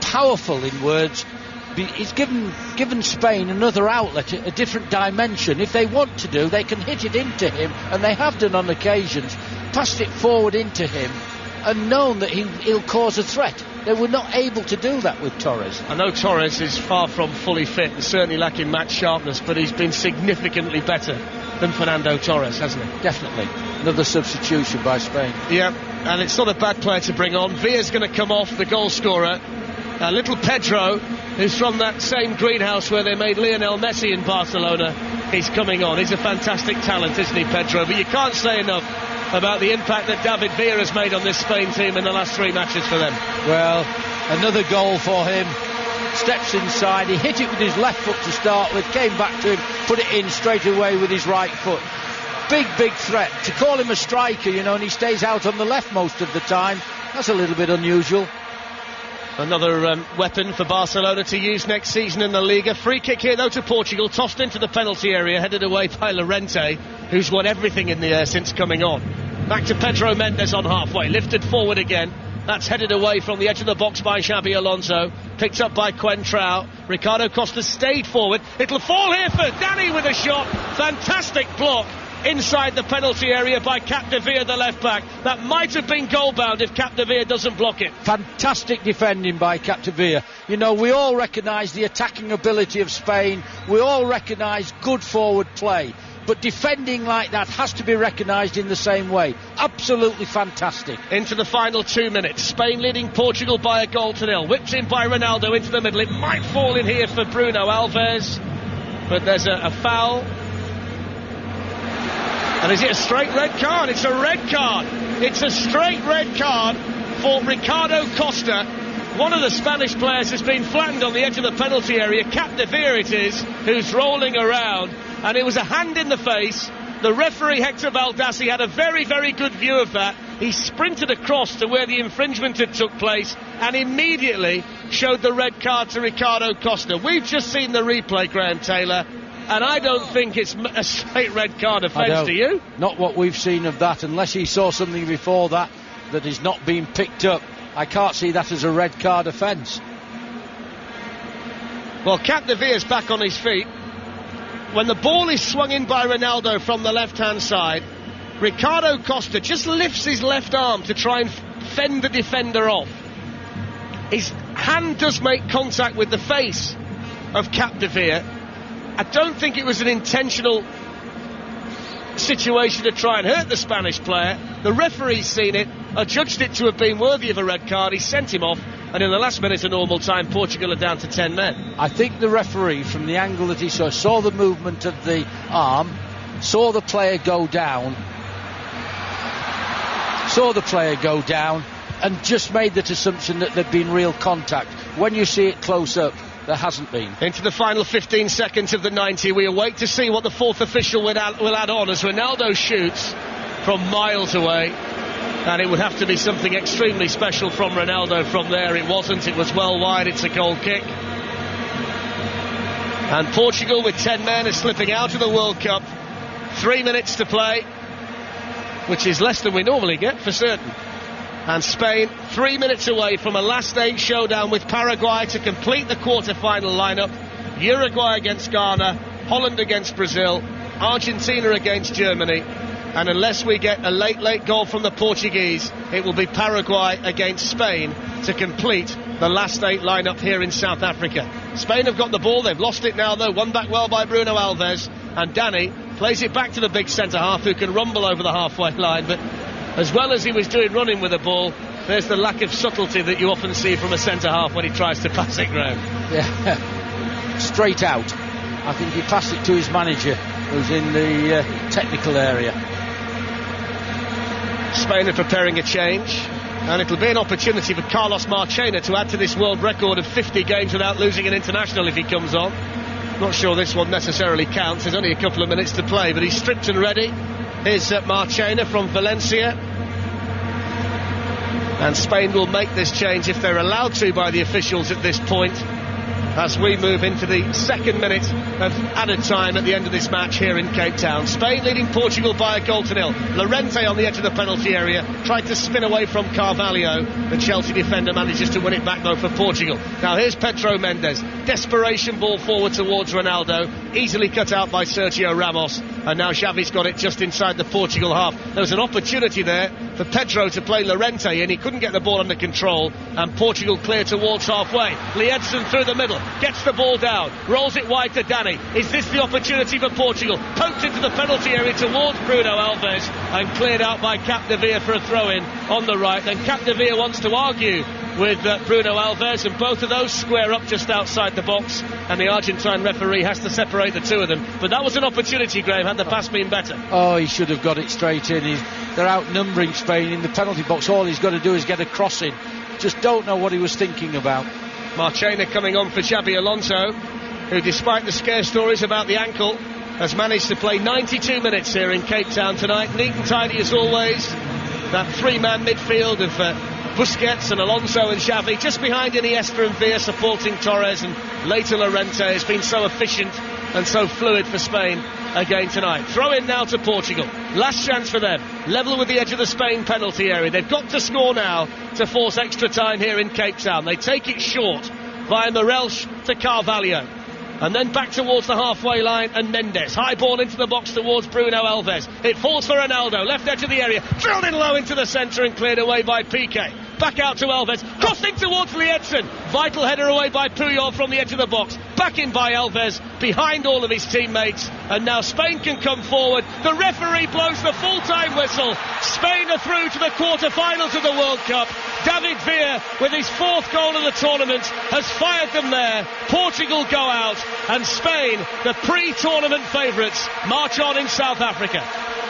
powerful in words. He's given Spain another outlet, a different dimension. If they want to do, they can hit it into him, and they have done on occasions. Passed it forward into him and known that he'll cause a threat. They were not able to do that with Torres. I know Torres is far from fully fit and certainly lacking match sharpness, but he's been significantly better than Fernando Torres, hasn't he? Definitely. Another substitution by Spain. Yeah, and it's not a bad player to bring on. Villa's going to come off, the goal scorer. Little Pedro, who's from that same greenhouse where they made Lionel Messi in Barcelona, he's coming on. He's a fantastic talent, isn't he, Pedro? But you can't say enough about the impact that David Villa has made on this Spain team in the last 3 matches for them. Well, another goal for him. Steps inside, he hit it with his left foot to start with, came back to him, put it in straight away with his right foot. Big threat. To call him a striker, and he stays out on the left most of the time, that's a little bit unusual. Another weapon for Barcelona to use next season in the Liga. Free kick here though to Portugal, tossed into the penalty area, headed away by Llorente, who's won everything in the air since coming on. Back to Pedro Mendes on halfway, lifted forward again. That's headed away from the edge of the box by Xabi Alonso, picked up by Coentrao. Ricardo Costa stayed forward. It'll fall here for Dani with a shot. Fantastic block inside the penalty area by Capdevere, the left back. That might have been goal bound if Capdevere doesn't block it. Fantastic defending by Capdevere. We all recognise the attacking ability of Spain. We all recognise good forward play. But defending like that has to be recognised in the same way. Absolutely fantastic. Into the final 2 minutes. Spain leading Portugal by a goal to 0. Whipped in by Ronaldo into the middle. It might fall in here for Bruno Alves. But there's a foul. And is it a straight red card? It's a red card. It's a straight red card for Ricardo Costa. One of the Spanish players has been flattened on the edge of the penalty area. Capdevere it is, who's rolling around. And it was a hand in the face. The referee, Hector Baldassi, had a very, very good view of that. He sprinted across to where the infringement had took place and immediately showed the red card to Ricardo Costa. We've just seen the replay, Graham Taylor, and I don't think it's a straight red card offence, do you? Not what we've seen of that, unless he saw something before that is not being picked up. I can't see that as a red card offence. Well, Capdevere's back on his feet. When the ball is swung in by Ronaldo from the left-hand side, Ricardo Costa just lifts his left arm to try and fend the defender off. His hand does make contact with the face of Capdevere. I don't think it was an intentional situation to try and hurt the Spanish player. The referee's seen it, adjudged it to have been worthy of a red card. He sent him off, and in the last minute of normal time, Portugal are down to 10 men. I think the referee, from the angle that he saw the movement of the arm, saw the player go down, and just made that assumption that there'd been real contact. When you see it close up, there hasn't been. Into the final 15 seconds of the 90, we await to see what the fourth official will add on as Ronaldo shoots from miles away. And it would have to be something extremely special from Ronaldo from there. It wasn't. It was well wide. It's a goal kick. And Portugal, with 10 men, are slipping out of the World Cup. 3 minutes to play, which is less than we normally get for certain. And Spain 3 minutes away from a last 8 showdown with Paraguay to complete the quarter-final lineup. Uruguay against Ghana, Holland against Brazil, Argentina against Germany, and unless we get a late goal from the Portuguese, it will be Paraguay against Spain to complete the last 8 lineup here in South Africa. Spain have got the ball, they've lost it now though, won back well by Bruno Alves, and Danny plays it back to the big centre-half who can rumble over the halfway line, but as well as he was doing running with the ball, there's the lack of subtlety that you often see from a centre-half when he tries to pass it, Graham. Yeah, straight out. I think he passed it to his manager, who's in the technical area. Spain are preparing a change, and it'll be an opportunity for Carlos Marchena to add to this world record of 50 games without losing an international if he comes on. Not sure this one necessarily counts, there's only a couple of minutes to play, but he's stripped and ready. Here's Marchena from Valencia. And Spain will make this change if they're allowed to by the officials at this point, as we move into the second minute of added time at the end of this match here in Cape Town. Spain leading Portugal by a goal to nil. Llorente on the edge of the penalty area tried to spin away from Carvalho. The Chelsea defender manages to win it back though for Portugal. Now here's Pedro Mendes. Desperation ball forward towards Ronaldo, easily cut out by Sergio Ramos, and now Xavi's got it just inside the Portugal half. There was an opportunity there for Pedro to play Llorente and he couldn't get the ball under control, and Portugal clear towards halfway. Liedson through the middle, gets the ball down, rolls it wide to Danny. Is this the opportunity for Portugal? Poked into the penalty area towards Bruno Alves and cleared out by Capdevila for a throw-in on the right. Then Capdevila wants to argue with Bruno Alves, and both of those square up just outside the box, and the Argentine referee has to separate the two of them. But that was an opportunity, Graham, had the pass been better. Oh, he should have got it straight in. They're outnumbering Spain in the penalty box. All he's got to do is get a cross in. Just don't know what he was thinking about. Marchena coming on for Xabi Alonso, who, despite the scare stories about the ankle, has managed to play 92 minutes here in Cape Town tonight. Neat and tidy as always. That three-man midfield of Busquets and Alonso and Xavi, just behind Iniesta and Villa supporting Torres, and later Llorente has been so efficient and so fluid for Spain again tonight. Throw in now to Portugal. Last chance for them. Level with the edge of the Spain penalty area. They've got to score now to force extra time here in Cape Town. They take it short via Morelch to Carvalho. And then back towards the halfway line, and Mendes. High ball into the box towards Bruno Alves. It falls for Ronaldo, left edge of the area. Drilled in low into the centre and cleared away by Piqué. Back out to Alves. Crossing towards Liedson. Vital header away by Puyol from the edge of the box. Back in by Alves, behind all of his teammates. And now Spain can come forward. The referee blows the full-time whistle. Spain are through to the quarter-finals of the World Cup. David Villa, with his fourth goal of the tournament, has fired them there. Portugal go out, and Spain, the pre-tournament favourites, march on in South Africa.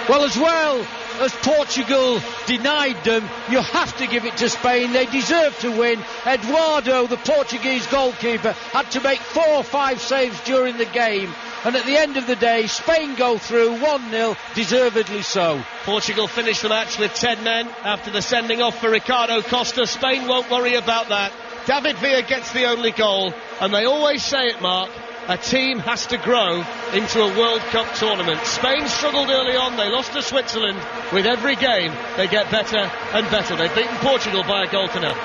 Well, as well as Portugal denied them, you have to give it to Spain. They deserve to win. Eduardo, the Portuguese goalkeeper, had to make 4 or 5 saves during the game, and at the end of the day, Spain go through 1-0, deservedly so. Portugal finished the match with 10 men after the sending off for Ricardo Costa. Spain won't worry about that. David Villa gets the only goal, and they always say it, Mark, a team has to grow into a World Cup tournament. Spain struggled early on, they lost to Switzerland. With every game, they get better and better. They've beaten Portugal by a goal to nil.